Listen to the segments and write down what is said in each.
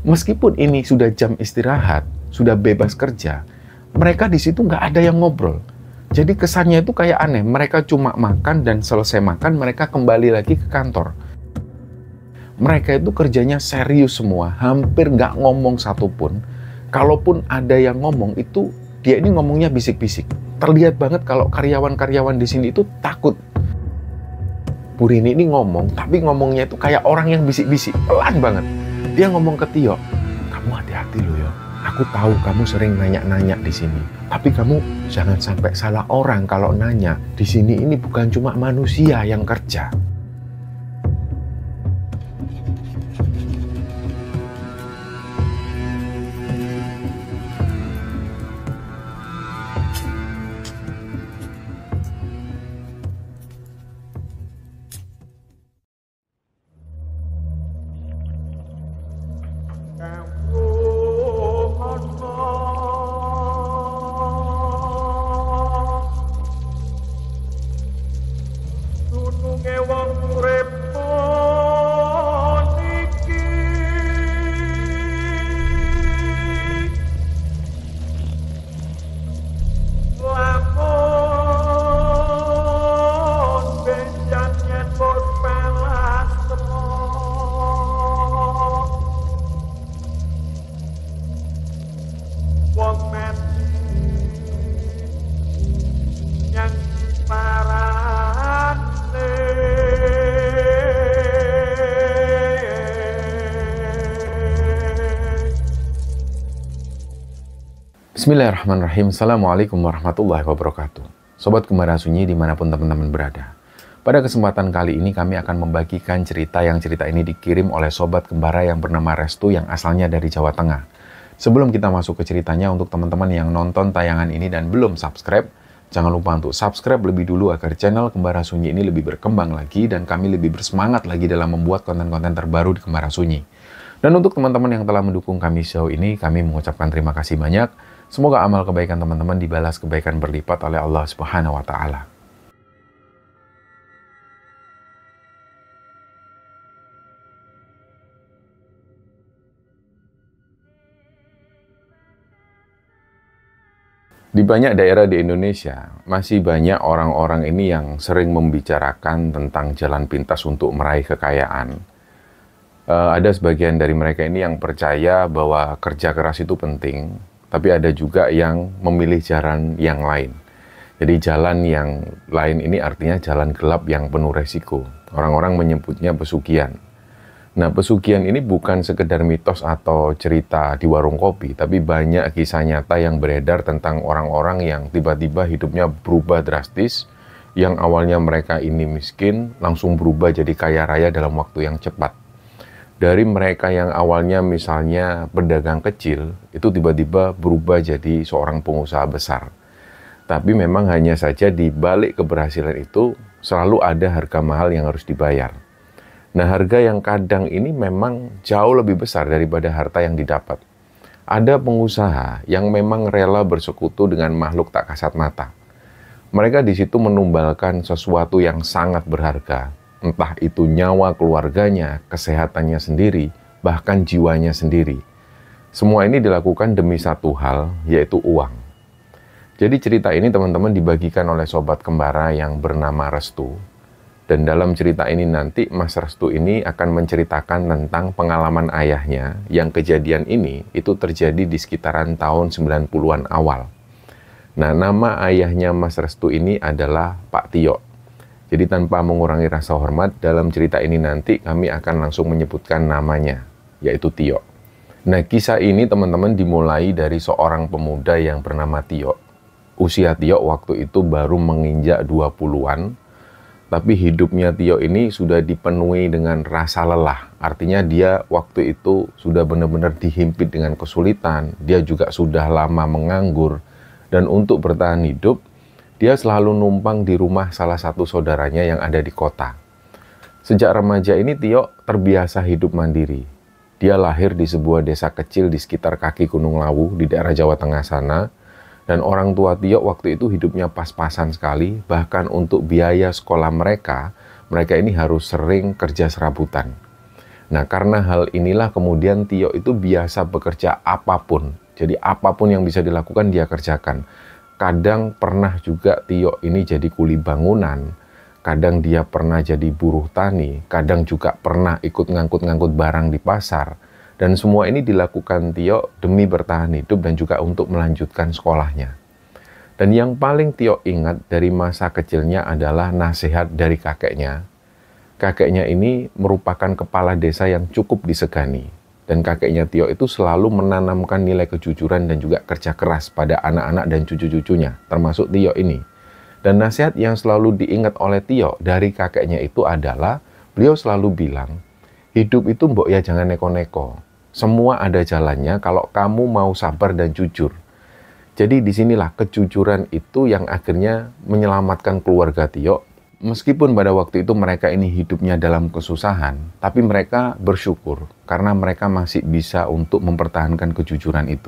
Meskipun ini sudah jam istirahat, sudah bebas kerja, mereka di situ nggak ada yang ngobrol. Jadi kesannya itu kayak aneh, mereka cuma makan dan selesai makan mereka kembali lagi ke kantor. Mereka itu kerjanya serius semua, hampir nggak ngomong satupun. Kalaupun ada yang ngomong itu, dia ini ngomongnya bisik-bisik. Terlihat banget kalau karyawan-karyawan di sini itu takut. Bu Rini ini ngomong, tapi ngomongnya itu kayak orang yang bisik-bisik, pelan banget. Dia ngomong ke Tio, kamu hati-hati loh ya. Aku tahu kamu sering nanya-nanya di sini, tapi kamu jangan sampai salah orang kalau nanya. Di sini ini bukan cuma manusia yang kerja. Bismillahirrahmanirrahim. Assalamualaikum warahmatullahi wabarakatuh. Sobat Kembara Sunyi dimanapun teman-teman berada. Pada kesempatan kali ini kami akan membagikan cerita ini dikirim oleh Sobat Kembara yang bernama Restu yang asalnya dari Jawa Tengah. Sebelum kita masuk ke ceritanya, untuk teman-teman yang nonton tayangan ini dan belum subscribe, jangan lupa untuk subscribe lebih dulu agar channel Kembara Sunyi ini lebih berkembang lagi dan kami lebih bersemangat lagi dalam membuat konten-konten terbaru di Kembara Sunyi. Dan untuk teman-teman yang telah mendukung kami sejauh ini, kami mengucapkan terima kasih banyak. Semoga amal kebaikan teman-teman dibalas kebaikan berlipat oleh Allah Subhanahu wa Ta'ala. Di banyak daerah di Indonesia, masih banyak orang-orang ini yang sering membicarakan tentang jalan pintas untuk meraih kekayaan. Ada sebagian dari mereka ini yang percaya bahwa kerja keras itu penting, tapi ada juga yang memilih jalan yang lain. Jadi jalan yang lain ini artinya jalan gelap yang penuh resiko. Orang-orang menyebutnya pesugihan. Nah, pesugihan ini bukan sekedar mitos atau cerita di warung kopi, tapi banyak kisah nyata yang beredar tentang orang-orang yang tiba-tiba hidupnya berubah drastis, yang awalnya mereka ini miskin, langsung berubah jadi kaya raya dalam waktu yang cepat. Dari mereka yang awalnya misalnya pedagang kecil, itu tiba-tiba berubah jadi seorang pengusaha besar. Tapi memang hanya saja di balik keberhasilan itu selalu ada harga mahal yang harus dibayar. Nah, harga yang kadang ini memang jauh lebih besar daripada harta yang didapat. Ada pengusaha yang memang rela bersekutu dengan makhluk tak kasat mata. Mereka di situ menumbalkan sesuatu yang sangat berharga. Entah itu nyawa keluarganya, kesehatannya sendiri, bahkan jiwanya sendiri. Semua ini dilakukan demi satu hal, yaitu uang. Jadi cerita ini teman-teman dibagikan oleh Sobat Kembara yang bernama Restu. Dan dalam cerita ini nanti Mas Restu ini akan menceritakan tentang pengalaman ayahnya yang kejadian ini itu terjadi di sekitaran tahun 90-an awal. Nah, nama ayahnya Mas Restu ini adalah Pak Tio. Jadi tanpa mengurangi rasa hormat, dalam cerita ini nanti kami akan langsung menyebutkan namanya, yaitu Tio. Nah, kisah ini teman-teman dimulai dari seorang pemuda yang bernama Tio. Usia Tio waktu itu baru menginjak 20-an, tapi hidupnya Tio ini sudah dipenuhi dengan rasa lelah. Artinya dia waktu itu sudah benar-benar dihimpit dengan kesulitan, dia juga sudah lama menganggur, dan untuk bertahan hidup, dia selalu numpang di rumah salah satu saudaranya yang ada di kota. Sejak remaja ini Tio terbiasa hidup mandiri. Dia lahir di sebuah desa kecil di sekitar kaki Gunung Lawu di daerah Jawa Tengah sana. Dan orang tua Tio waktu itu hidupnya pas-pasan sekali. Bahkan untuk biaya sekolah mereka ini harus sering kerja serabutan. Nah, karena hal inilah kemudian Tio itu biasa bekerja apapun. Jadi apapun yang bisa dilakukan dia kerjakan. Kadang pernah juga Tio ini jadi kuli bangunan, kadang dia pernah jadi buruh tani, kadang juga pernah ikut ngangkut-ngangkut barang di pasar. Dan semua ini dilakukan Tio demi bertahan hidup dan juga untuk melanjutkan sekolahnya. Dan yang paling Tio ingat dari masa kecilnya adalah nasihat dari kakeknya. Kakeknya ini merupakan kepala desa yang cukup disegani. Dan kakeknya Tio itu selalu menanamkan nilai kejujuran dan juga kerja keras pada anak-anak dan cucu-cucunya, termasuk Tio ini. Dan nasihat yang selalu diingat oleh Tio dari kakeknya itu adalah, beliau selalu bilang, hidup itu mbok ya jangan neko-neko. Semua ada jalannya kalau kamu mau sabar dan jujur. Jadi disinilah kejujuran itu yang akhirnya menyelamatkan keluarga Tio. Meskipun pada waktu itu mereka ini hidupnya dalam kesusahan, tapi mereka bersyukur karena mereka masih bisa untuk mempertahankan kejujuran itu.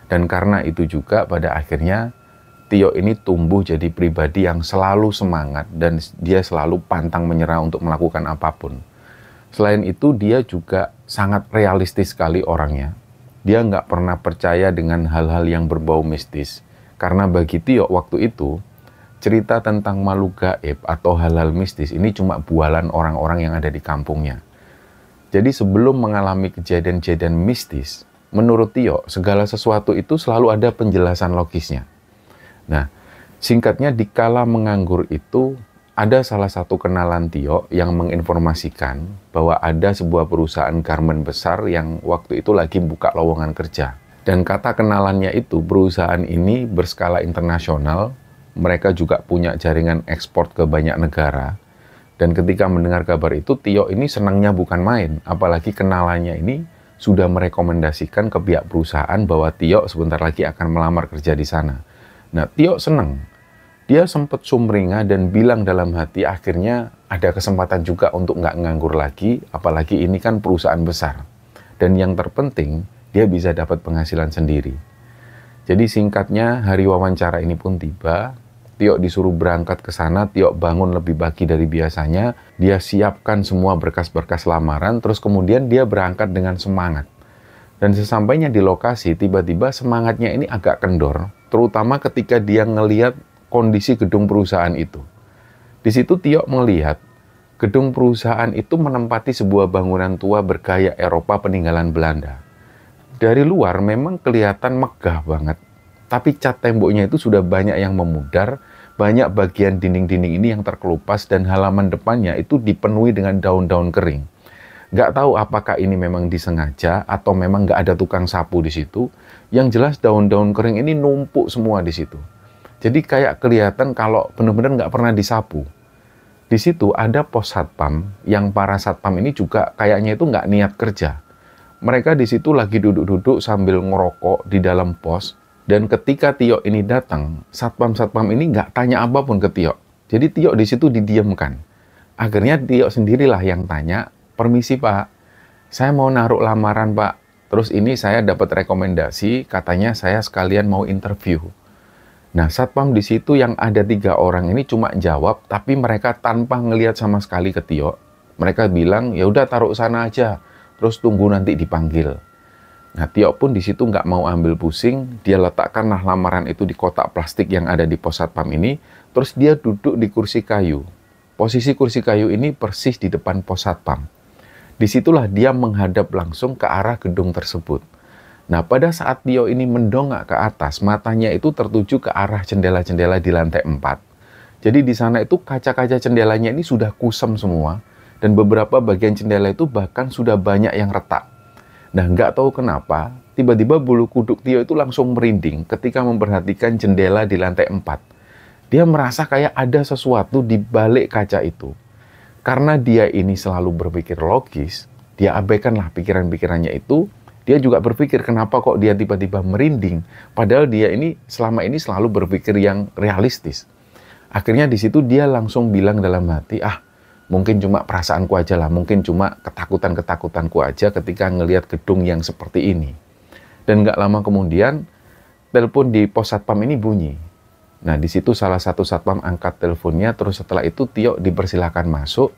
Dan karena itu juga pada akhirnya Tio ini tumbuh jadi pribadi yang selalu semangat dan dia selalu pantang menyerah untuk melakukan apapun. Selain itu dia juga sangat realistis sekali orangnya. Dia nggak pernah percaya dengan hal-hal yang berbau mistis. Karena bagi Tio waktu itu, cerita tentang makhluk gaib atau hal-hal mistis ini cuma bualan orang-orang yang ada di kampungnya. Jadi sebelum mengalami kejadian-kejadian mistis, menurut Tio, segala sesuatu itu selalu ada penjelasan logisnya. Nah, singkatnya dikala menganggur itu, ada salah satu kenalan Tio yang menginformasikan bahwa ada sebuah perusahaan garmen besar yang waktu itu lagi buka lowongan kerja. Dan kata kenalannya itu, perusahaan ini berskala internasional, mereka juga punya jaringan ekspor ke banyak negara. Dan ketika mendengar kabar itu, Tio ini senangnya bukan main, apalagi kenalannya ini sudah merekomendasikan ke pihak perusahaan bahwa Tio sebentar lagi akan melamar kerja di sana. Nah, Tio senang. Dia sempat sumringah dan bilang dalam hati akhirnya ada kesempatan juga untuk nggak nganggur lagi, apalagi ini kan perusahaan besar. Dan yang terpenting, dia bisa dapat penghasilan sendiri. Jadi singkatnya, hari wawancara ini pun tiba. Tio disuruh berangkat ke sana, Tio bangun lebih pagi dari biasanya. Dia siapkan semua berkas-berkas lamaran, terus kemudian dia berangkat dengan semangat. Dan sesampainya di lokasi, tiba-tiba semangatnya ini agak kendor, terutama ketika dia ngelihat kondisi gedung perusahaan itu. Di situ Tio melihat gedung perusahaan itu menempati sebuah bangunan tua bergaya Eropa peninggalan Belanda. Dari luar memang kelihatan megah banget, tapi cat temboknya itu sudah banyak yang memudar, banyak bagian dinding-dinding ini yang terkelupas dan halaman depannya itu dipenuhi dengan daun-daun kering. Nggak tahu apakah ini memang disengaja atau memang nggak ada tukang sapu di situ. Yang jelas daun-daun kering ini numpuk semua di situ. Jadi kayak kelihatan kalau benar-benar nggak pernah disapu. Di situ ada pos satpam, yang para satpam ini juga kayaknya itu nggak niat kerja. Mereka di situ lagi duduk-duduk sambil ngerokok di dalam pos, dan ketika Tio ini datang, satpam-satpam ini nggak tanya apapun ke Tio. Jadi Tio di situ didiamkan. Akhirnya Tio sendirilah yang tanya, "Permisi Pak, saya mau naruh lamaran Pak. Terus ini saya dapat rekomendasi, katanya saya sekalian mau interview." Nah, satpam di situ yang ada 3 orang ini cuma jawab, tapi mereka tanpa ngelihat sama sekali ke Tio. Mereka bilang, ya udah taruh sana aja, terus tunggu nanti dipanggil. Nah, Tio pun di situ nggak mau ambil pusing, dia letakkanlah lamaran itu di kotak plastik yang ada di pos satpam ini, terus dia duduk di kursi kayu. Posisi kursi kayu ini persis di depan pos satpam. Disitulah dia menghadap langsung ke arah gedung tersebut. Nah, pada saat Tio ini mendongak ke atas, matanya itu tertuju ke arah jendela-jendela di lantai 4. Jadi di sana itu kaca-kaca jendelanya ini sudah kusam semua, dan beberapa bagian jendela itu bahkan sudah banyak yang retak. Nah, nggak tahu kenapa, tiba-tiba bulu kuduk Tio itu langsung merinding ketika memperhatikan jendela di lantai 4. Dia merasa kayak ada sesuatu di balik kaca itu. Karena dia ini selalu berpikir logis, dia abaikanlah pikiran-pikirannya itu. Dia juga berpikir kenapa kok dia tiba-tiba merinding, padahal dia ini selama ini selalu berpikir yang realistis. Akhirnya di situ dia langsung bilang dalam hati, mungkin cuma perasaanku aja lah, mungkin cuma ketakutan-ketakutanku aja ketika ngelihat gedung yang seperti ini. Dan nggak lama kemudian, telepon di pos satpam ini bunyi. Nah, di situ salah satu satpam angkat teleponnya, terus setelah itu Tio dipersilakan masuk.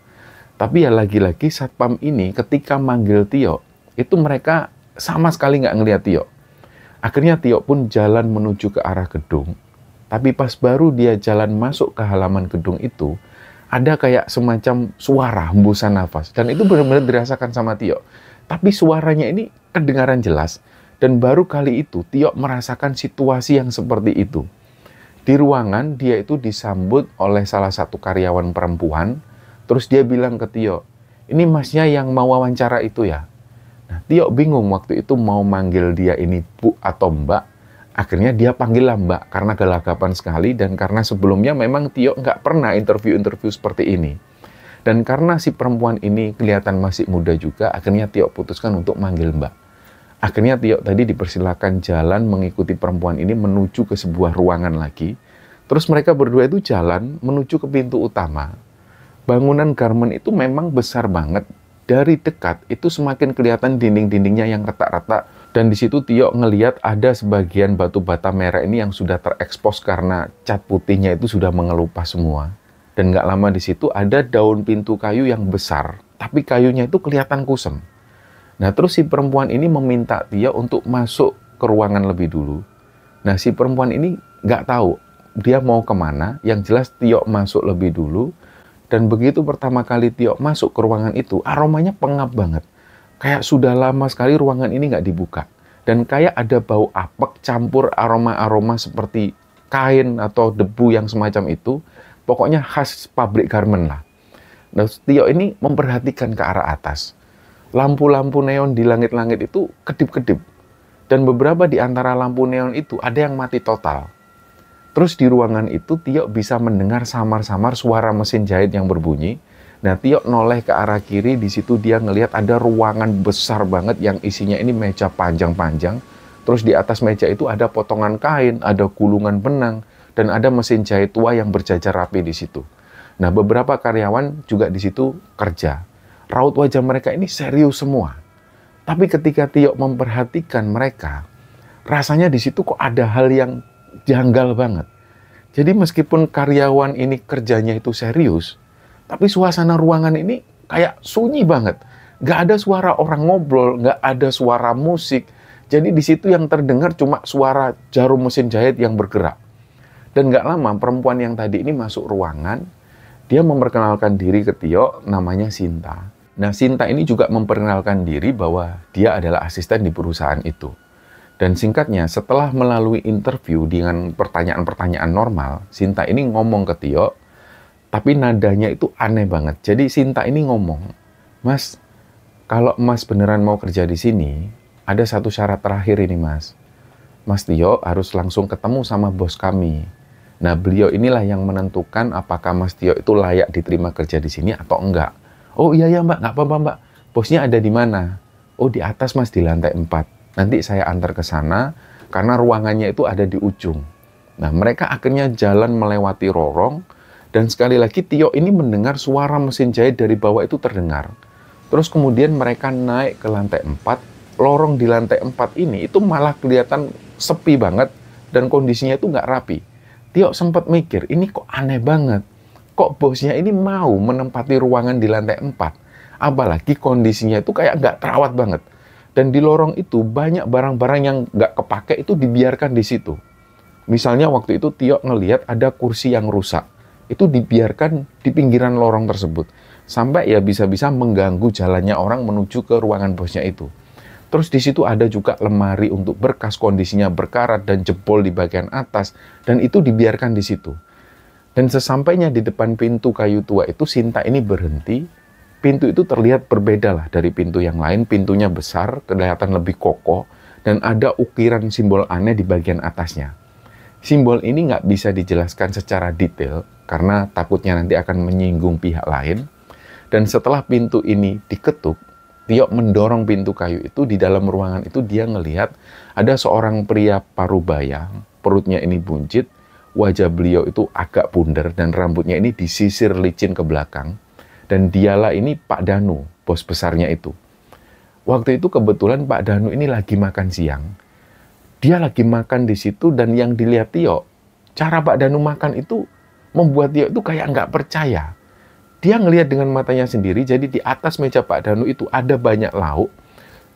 Tapi ya lagi-lagi satpam ini ketika manggil Tio, itu mereka sama sekali nggak ngelihat Tio. Akhirnya Tio pun jalan menuju ke arah gedung. Tapi pas baru dia jalan masuk ke halaman gedung itu, ada kayak semacam suara hembusan nafas. Dan itu benar-benar dirasakan sama Tio. Tapi suaranya ini kedengaran jelas. Dan baru kali itu Tio merasakan situasi yang seperti itu. Di ruangan dia itu disambut oleh salah satu karyawan perempuan. Terus dia bilang ke Tio, ini masnya yang mau wawancara itu ya? Nah, Tio bingung waktu itu mau manggil dia ini Bu atau Mbak. Akhirnya dia panggillah Mbak karena gelagapan sekali dan karena sebelumnya memang Tio nggak pernah interview-interview seperti ini. Dan karena si perempuan ini kelihatan masih muda juga, akhirnya Tio putuskan untuk manggil Mbak. Akhirnya Tio tadi dipersilakan jalan mengikuti perempuan ini menuju ke sebuah ruangan lagi. Terus mereka berdua itu jalan menuju ke pintu utama. Bangunan garmen itu memang besar banget. Dari dekat itu semakin kelihatan dinding-dindingnya yang retak-retak. Dan di situ Tio ngelihat ada sebagian batu bata merah ini yang sudah terekspos karena cat putihnya itu sudah mengelupas semua. Dan nggak lama di situ ada daun pintu kayu yang besar, tapi kayunya itu kelihatan kusam. Nah terus si perempuan ini meminta Tio untuk masuk ke ruangan lebih dulu. Nah si perempuan ini nggak tahu dia mau kemana, yang jelas Tio masuk lebih dulu. Dan begitu pertama kali Tio masuk ke ruangan itu, aromanya pengap banget. Kayak sudah lama sekali ruangan ini nggak dibuka. Dan kayak ada bau apek campur aroma-aroma seperti kain atau debu yang semacam itu. Pokoknya khas pabrik garmen lah. Nah, Tio ini memperhatikan ke arah atas. Lampu-lampu neon di langit-langit itu kedip-kedip. Dan beberapa di antara lampu neon itu ada yang mati total. Terus di ruangan itu Tio bisa mendengar samar-samar suara mesin jahit yang berbunyi. Nah Tio noleh ke arah kiri, di situ dia ngelihat ada ruangan besar banget yang isinya ini meja panjang-panjang. Terus di atas meja itu ada potongan kain, ada gulungan benang, dan ada mesin jahit tua yang berjajar rapi di situ. Nah beberapa karyawan juga di situ kerja. Raut wajah mereka ini serius semua. Tapi ketika Tio memperhatikan mereka, rasanya di situ kok ada hal yang janggal banget. Jadi meskipun karyawan ini kerjanya itu serius, tapi suasana ruangan ini kayak sunyi banget. Nggak ada suara orang ngobrol, nggak ada suara musik. Jadi di situ yang terdengar cuma suara jarum mesin jahit yang bergerak. Dan nggak lama perempuan yang tadi ini masuk ruangan, dia memperkenalkan diri ke Tio, namanya Sinta. Nah Sinta ini juga memperkenalkan diri bahwa dia adalah asisten di perusahaan itu. Dan singkatnya, setelah melalui interview dengan pertanyaan-pertanyaan normal, Sinta ini ngomong ke Tio, tapi nadanya itu aneh banget. Jadi Sinta ini ngomong, Mas, kalau Mas beneran mau kerja di sini, ada satu syarat terakhir ini Mas. Mas Tio harus langsung ketemu sama bos kami. Nah beliau inilah yang menentukan apakah Mas Tio itu layak diterima kerja di sini atau enggak. Oh iya Mbak, nggak apa-apa Mbak. Bosnya ada di mana? Oh di atas Mas, di lantai 4. Nanti saya antar ke sana, karena ruangannya itu ada di ujung. Nah, mereka akhirnya jalan melewati lorong, dan sekali lagi Tio ini mendengar suara mesin jahit dari bawah itu terdengar. Terus kemudian mereka naik ke lantai 4, lorong di lantai 4 ini itu malah kelihatan sepi banget, dan kondisinya itu nggak rapi. Tio sempat mikir, ini kok aneh banget. Kok bosnya ini mau menempati ruangan di lantai 4? Apalagi kondisinya itu kayak nggak terawat banget. Dan di lorong itu banyak barang-barang yang nggak kepake itu dibiarkan di situ. Misalnya waktu itu Tio ngelihat ada kursi yang rusak. Itu dibiarkan di pinggiran lorong tersebut. Sampai ya bisa-bisa mengganggu jalannya orang menuju ke ruangan bosnya itu. Terus di situ ada juga lemari untuk berkas, kondisinya berkarat dan jebol di bagian atas. Dan itu dibiarkan di situ. Dan sesampainya di depan pintu kayu tua itu, Sinta ini berhenti. Pintu itu terlihat berbeda lah dari pintu yang lain. Pintunya besar, kelihatan lebih kokoh, dan ada ukiran simbol aneh di bagian atasnya. Simbol ini nggak bisa dijelaskan secara detail, karena takutnya nanti akan menyinggung pihak lain. Dan setelah pintu ini diketuk, Tio mendorong pintu kayu itu. Di dalam ruangan itu dia ngelihat ada seorang pria parubaya, perutnya ini buncit, wajah beliau itu agak bundar, dan rambutnya ini disisir licin ke belakang. Dan dialah ini Pak Danu, bos besarnya itu. Waktu itu kebetulan Pak Danu ini lagi makan siang. Dia lagi makan di situ, dan yang dilihat Tio, cara Pak Danu makan itu membuat Tio itu kayak nggak percaya. Dia ngelihat dengan matanya sendiri, jadi di atas meja Pak Danu itu ada banyak lauk.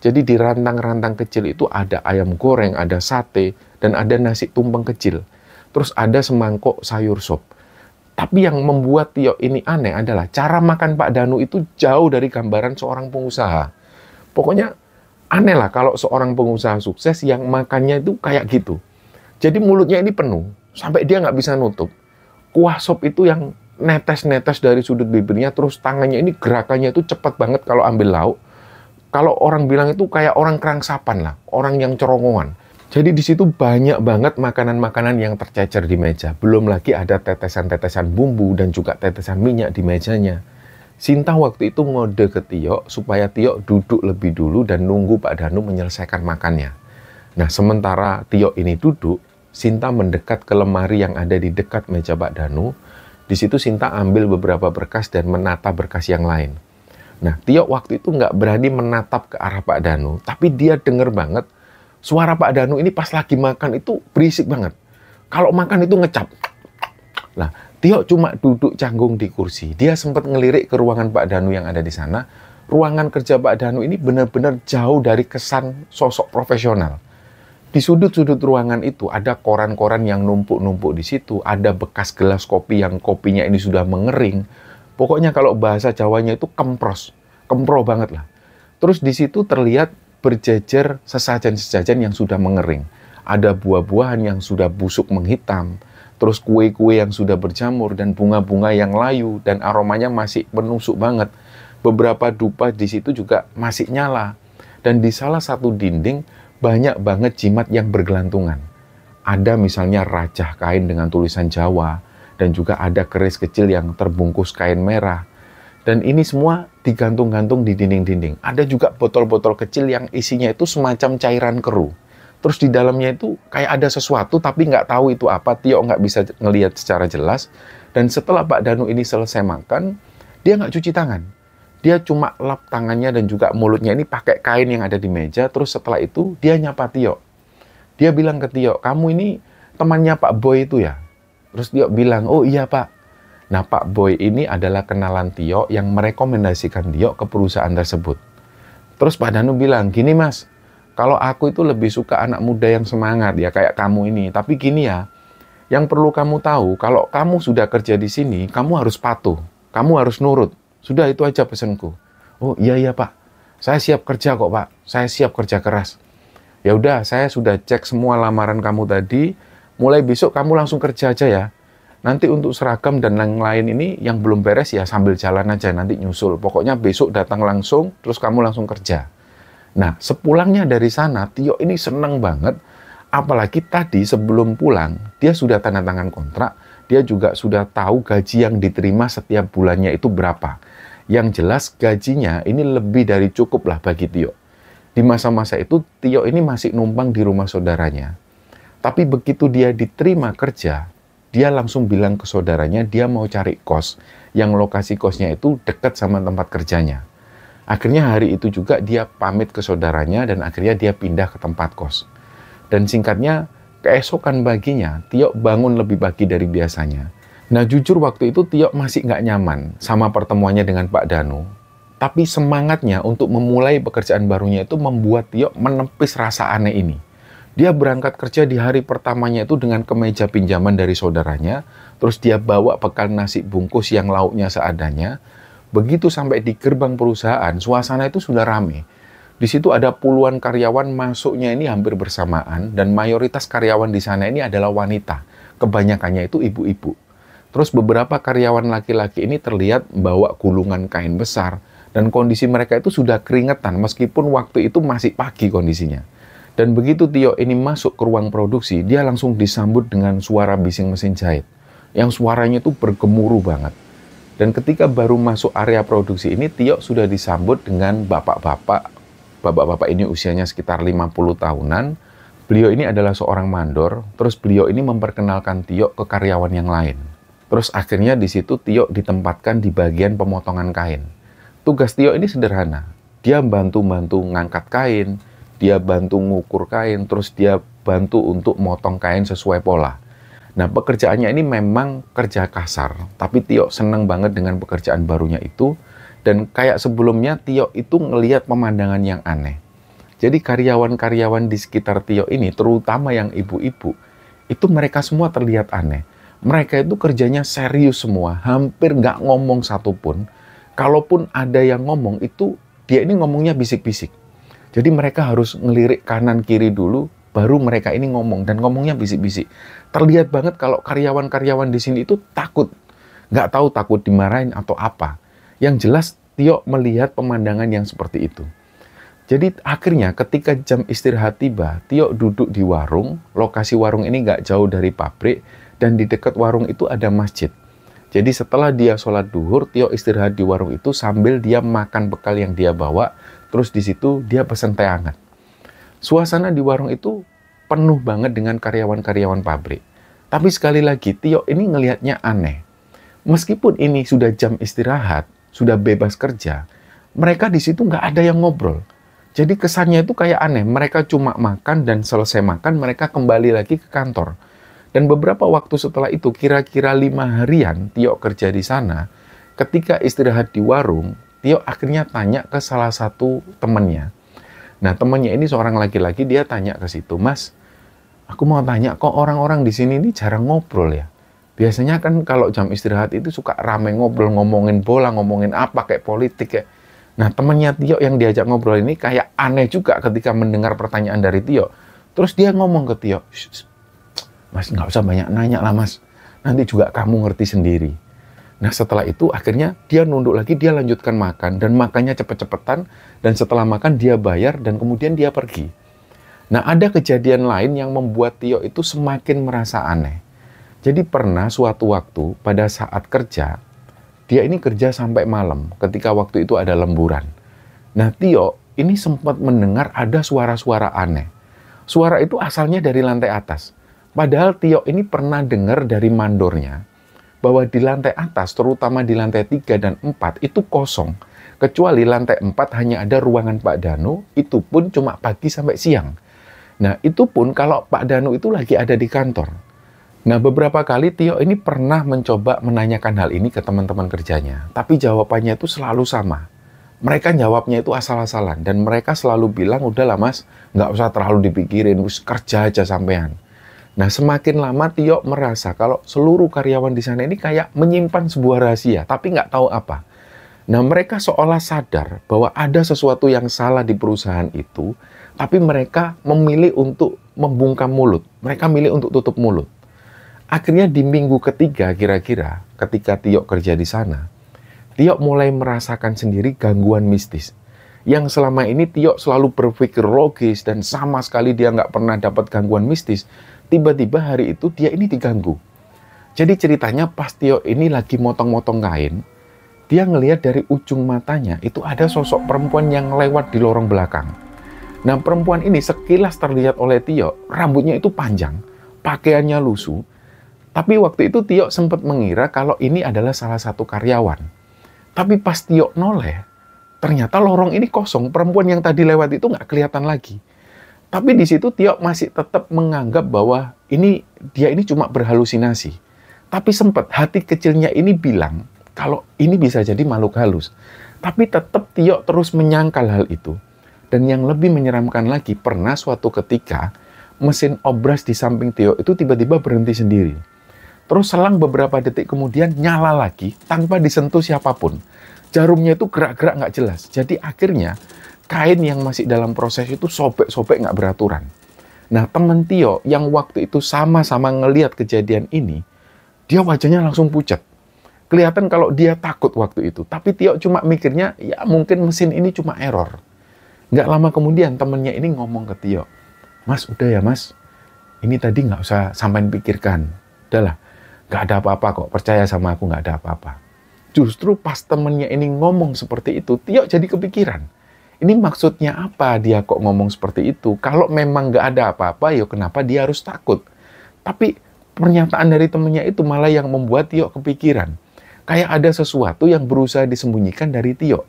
Jadi di rantang-rantang kecil itu ada ayam goreng, ada sate, dan ada nasi tumpeng kecil. Terus ada semangkok sayur sop. Tapi yang membuat Tio ini aneh adalah cara makan Pak Danu itu jauh dari gambaran seorang pengusaha. Pokoknya aneh lah kalau seorang pengusaha sukses yang makannya itu kayak gitu. Jadi mulutnya ini penuh, sampai dia nggak bisa nutup. Kuah sop itu yang netes-netes dari sudut bibirnya, terus tangannya ini gerakannya itu cepat banget kalau ambil lauk. Kalau orang bilang itu kayak orang kerangsapan lah, orang yang cerongoan. Jadi di situ banyak banget makanan-makanan yang tercecer di meja. Belum lagi ada tetesan-tetesan bumbu dan juga tetesan minyak di mejanya. Sinta waktu itu ngode ke Tio supaya Tio duduk lebih dulu dan nunggu Pak Danu menyelesaikan makannya. Nah, sementara Tio ini duduk, Sinta mendekat ke lemari yang ada di dekat meja Pak Danu. Di situ Sinta ambil beberapa berkas dan menata berkas yang lain. Nah, Tio waktu itu nggak berani menatap ke arah Pak Danu, tapi dia denger banget suara Pak Danu ini pas lagi makan itu berisik banget. Kalau makan itu ngecap. Nah, Tio cuma duduk canggung di kursi. Dia sempat ngelirik ke ruangan Pak Danu yang ada di sana. Ruangan kerja Pak Danu ini benar-benar jauh dari kesan sosok profesional. Di sudut-sudut ruangan itu ada koran-koran yang numpuk-numpuk di situ, ada bekas gelas kopi yang kopinya ini sudah mengering. Pokoknya kalau bahasa Jawanya itu kempro banget lah. Terus di situ terlihat berjejer sesajen-sesajen yang sudah mengering. Ada buah-buahan yang sudah busuk menghitam, terus kue-kue yang sudah berjamur dan bunga-bunga yang layu dan aromanya masih menusuk banget. Beberapa dupa di situ juga masih nyala. Dan di salah satu dinding banyak banget jimat yang bergelantungan. Ada misalnya rajah kain dengan tulisan Jawa, dan juga ada keris kecil yang terbungkus kain merah. Dan ini semua digantung-gantung di dinding-dinding. Ada juga botol-botol kecil yang isinya itu semacam cairan keruh. Terus di dalamnya itu kayak ada sesuatu, tapi nggak tahu itu apa. Tio nggak bisa ngelihat secara jelas. Dan setelah Pak Danu ini selesai makan, dia nggak cuci tangan. Dia cuma lap tangannya dan juga mulutnya ini pakai kain yang ada di meja. Terus setelah itu dia nyapa Tio. Dia bilang ke Tio, kamu ini temannya Pak Boy itu ya? Terus Tio bilang, oh iya Pak. Nah Pak Boy ini adalah kenalan Tio yang merekomendasikan Tio ke perusahaan tersebut. Terus Pak Danu bilang, gini Mas, kalau aku itu lebih suka anak muda yang semangat ya kayak kamu ini. Tapi gini ya, yang perlu kamu tahu, kalau kamu sudah kerja di sini, kamu harus patuh. Kamu harus nurut. Sudah itu aja pesanku. Oh iya Pak, saya siap kerja kok Pak, saya siap kerja keras. Ya udah, saya sudah cek semua lamaran kamu tadi. Mulai besok kamu langsung kerja aja ya. Nanti untuk seragam dan lain-lain ini yang belum beres ya sambil jalan aja, nanti nyusul. Pokoknya besok datang langsung, terus kamu langsung kerja. Nah, sepulangnya dari sana, Tio ini seneng banget. Apalagi tadi sebelum pulang, dia sudah tanda tangan kontrak. Dia juga sudah tahu gaji yang diterima setiap bulannya itu berapa. Yang jelas gajinya ini lebih dari cukup lah bagi Tio. Di masa-masa itu Tio ini masih numpang di rumah saudaranya. Tapi begitu dia diterima kerja, dia langsung bilang ke saudaranya dia mau cari kos yang lokasi kosnya itu dekat sama tempat kerjanya. Akhirnya hari itu juga dia pamit ke saudaranya dan akhirnya dia pindah ke tempat kos. Dan singkatnya, keesokan paginya, Tio bangun lebih pagi dari biasanya. Nah jujur waktu itu Tio masih nggak nyaman sama pertemuannya dengan Pak Danu. Tapi semangatnya untuk memulai pekerjaan barunya itu membuat Tio menepis rasa aneh ini. Dia berangkat kerja di hari pertamanya itu dengan kemeja pinjaman dari saudaranya. Terus dia bawa bekal nasi bungkus yang lauknya seadanya. Begitu sampai di gerbang perusahaan, suasana itu sudah rame. Di situ ada puluhan karyawan masuknya ini hampir bersamaan. Dan mayoritas karyawan di sana ini adalah wanita. Kebanyakannya itu ibu-ibu. Terus beberapa karyawan laki-laki ini terlihat membawa gulungan kain besar. Dan kondisi mereka itu sudah keringetan meskipun waktu itu masih pagi kondisinya. Dan begitu Tio ini masuk ke ruang produksi, dia langsung disambut dengan suara bising mesin jahit. Yang suaranya itu bergemuruh banget. Dan ketika baru masuk area produksi ini, Tio sudah disambut dengan bapak-bapak. Bapak-bapak ini usianya sekitar 50 tahunan. Beliau ini adalah seorang mandor, terus beliau ini memperkenalkan Tio ke karyawan yang lain. Terus akhirnya di situ Tio ditempatkan di bagian pemotongan kain. Tugas Tio ini sederhana. Dia bantu-bantu ngangkat kain, dia bantu ngukur kain, terus dia bantu untuk motong kain sesuai pola. Nah, pekerjaannya ini memang kerja kasar, tapi Tio senang banget dengan pekerjaan barunya itu. Dan kayak sebelumnya, Tio itu ngelihat pemandangan yang aneh. Jadi karyawan-karyawan di sekitar Tio ini, terutama yang ibu-ibu, itu mereka semua terlihat aneh. Mereka itu kerjanya serius semua, hampir nggak ngomong satupun. Kalaupun ada yang ngomong, itu dia ini ngomongnya bisik-bisik. Jadi mereka harus ngelirik kanan kiri dulu, baru mereka ini ngomong, dan ngomongnya bisik-bisik. Terlihat banget kalau karyawan-karyawan di sini itu takut. Nggak tahu takut dimarahin atau apa. Yang jelas Tio melihat pemandangan yang seperti itu. Jadi akhirnya ketika jam istirahat tiba, Tio duduk di warung. Lokasi warung ini nggak jauh dari pabrik, dan di dekat warung itu ada masjid. Jadi setelah dia sholat duhur, Tio istirahat di warung itu sambil dia makan bekal yang dia bawa. Terus di situ dia pesan teh hangat. Suasana di warung itu penuh banget dengan karyawan-karyawan pabrik. Tapi sekali lagi, Tio ini ngelihatnya aneh. Meskipun ini sudah jam istirahat, sudah bebas kerja, mereka di situ nggak ada yang ngobrol. Jadi kesannya itu kayak aneh. Mereka cuma makan dan selesai makan, mereka kembali lagi ke kantor. Dan beberapa waktu setelah itu, kira-kira 5 harian Tio kerja di sana, ketika istirahat di warung, Tio akhirnya tanya ke salah satu temannya. Nah, temannya ini seorang laki-laki, dia tanya ke situ, "Mas, aku mau tanya, kok orang-orang di sini ini jarang ngobrol ya? Biasanya kan kalau jam istirahat itu suka rame ngobrol, ngomongin bola, ngomongin apa, kayak politik ya." Nah, temannya Tio yang diajak ngobrol ini kayak aneh juga ketika mendengar pertanyaan dari Tio. Terus dia ngomong ke Tio, "Mas, nggak usah banyak nanya lah mas, nanti juga kamu ngerti sendiri." Nah, setelah itu akhirnya dia nunduk lagi, dia lanjutkan makan, dan makannya cepet-cepetan, dan setelah makan dia bayar, dan kemudian dia pergi. Nah, ada kejadian lain yang membuat Tio itu semakin merasa aneh. Jadi pernah suatu waktu pada saat kerja, dia ini kerja sampai malam ketika waktu itu ada lemburan. Nah, Tio ini sempat mendengar ada suara-suara aneh. Suara itu asalnya dari lantai atas. Padahal Tio ini pernah dengar dari mandornya bahwa di lantai atas, terutama di lantai 3 dan 4, itu kosong. Kecuali lantai 4 hanya ada ruangan Pak Danu, itu pun cuma pagi sampai siang. Nah, itu pun kalau Pak Danu itu lagi ada di kantor. Nah, beberapa kali Tio ini pernah mencoba menanyakan hal ini ke teman-teman kerjanya. Tapi jawabannya itu selalu sama. Mereka jawabnya itu asal-asalan. Dan mereka selalu bilang, "Udahlah mas, nggak usah terlalu dipikirin, kerja aja sampean." Nah, semakin lama Tio merasa kalau seluruh karyawan di sana ini kayak menyimpan sebuah rahasia, tapi nggak tahu apa. Nah, mereka seolah sadar bahwa ada sesuatu yang salah di perusahaan itu, tapi mereka memilih untuk membungkam mulut. Mereka milih untuk tutup mulut. Akhirnya di minggu ketiga kira-kira, ketika Tio kerja di sana, Tio mulai merasakan sendiri gangguan mistis. Yang selama ini Tio selalu berpikir logis dan sama sekali dia nggak pernah dapat gangguan mistis. Tiba-tiba hari itu dia ini diganggu. Jadi ceritanya pas Tio ini lagi motong-motong kain, dia ngelihat dari ujung matanya itu ada sosok perempuan yang lewat di lorong belakang. Nah, perempuan ini sekilas terlihat oleh Tio, rambutnya itu panjang, pakaiannya lusuh. Tapi waktu itu Tio sempat mengira kalau ini adalah salah satu karyawan. Tapi pas Tio noleh, ternyata lorong ini kosong, perempuan yang tadi lewat itu nggak kelihatan lagi. Tapi di situ Tio masih tetap menganggap bahwa dia ini cuma berhalusinasi. Tapi sempat hati kecilnya ini bilang kalau ini bisa jadi makhluk halus. Tapi tetap Tio terus menyangkal hal itu. Dan yang lebih menyeramkan lagi, pernah suatu ketika mesin obras di samping Tio itu tiba-tiba berhenti sendiri. Terus selang beberapa detik kemudian nyala lagi tanpa disentuh siapapun. Jarumnya itu gerak-gerak nggak jelas. Jadi akhirnya kain yang masih dalam proses itu sobek-sobek nggak beraturan. Nah, temen Tio yang waktu itu sama-sama ngelihat kejadian ini, dia wajahnya langsung pucat. Kelihatan kalau dia takut waktu itu. Tapi Tio cuma mikirnya, ya mungkin mesin ini cuma error. Nggak lama kemudian temennya ini ngomong ke Tio, "Mas, udah ya mas, ini tadi nggak usah sampein pikirkan. Udahlah, nggak ada apa-apa kok, percaya sama aku nggak ada apa-apa." Justru pas temennya ini ngomong seperti itu, Tio jadi kepikiran. Ini maksudnya apa dia kok ngomong seperti itu? Kalau memang nggak ada apa-apa, ya kenapa dia harus takut? Tapi pernyataan dari temennya itu malah yang membuat Tio kepikiran. Kayak ada sesuatu yang berusaha disembunyikan dari Tio.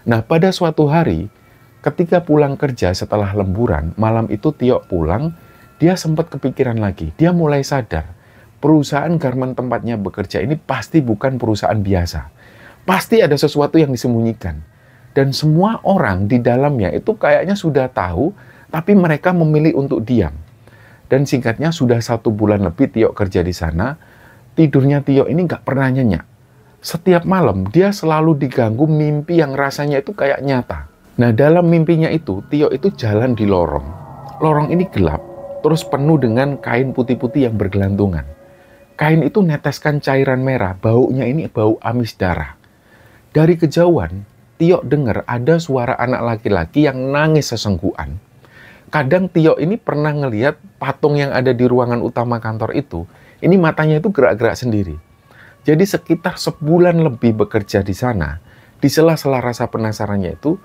Nah, pada suatu hari, ketika pulang kerja setelah lemburan, malam itu Tio pulang, dia sempat kepikiran lagi. Dia mulai sadar perusahaan garmen tempatnya bekerja ini pasti bukan perusahaan biasa. Pasti ada sesuatu yang disembunyikan. Dan semua orang di dalamnya itu kayaknya sudah tahu, tapi mereka memilih untuk diam. Dan singkatnya sudah 1 bulan lebih Tio kerja di sana, tidurnya Tio ini nggak pernah nyenyak. Setiap malam dia selalu diganggu mimpi yang rasanya itu kayak nyata. Nah, dalam mimpinya itu, Tio itu jalan di lorong. Lorong ini gelap, terus penuh dengan kain putih-putih yang bergelantungan. Kain itu neteskan cairan merah, baunya ini bau amis darah. Dari kejauhan, Tio dengar ada suara anak laki-laki yang nangis sesenggukan. Kadang Tio ini pernah ngelihat patung yang ada di ruangan utama kantor itu, ini matanya itu gerak-gerak sendiri. Jadi sekitar sebulan lebih bekerja di sana, di sela-sela rasa penasarannya itu,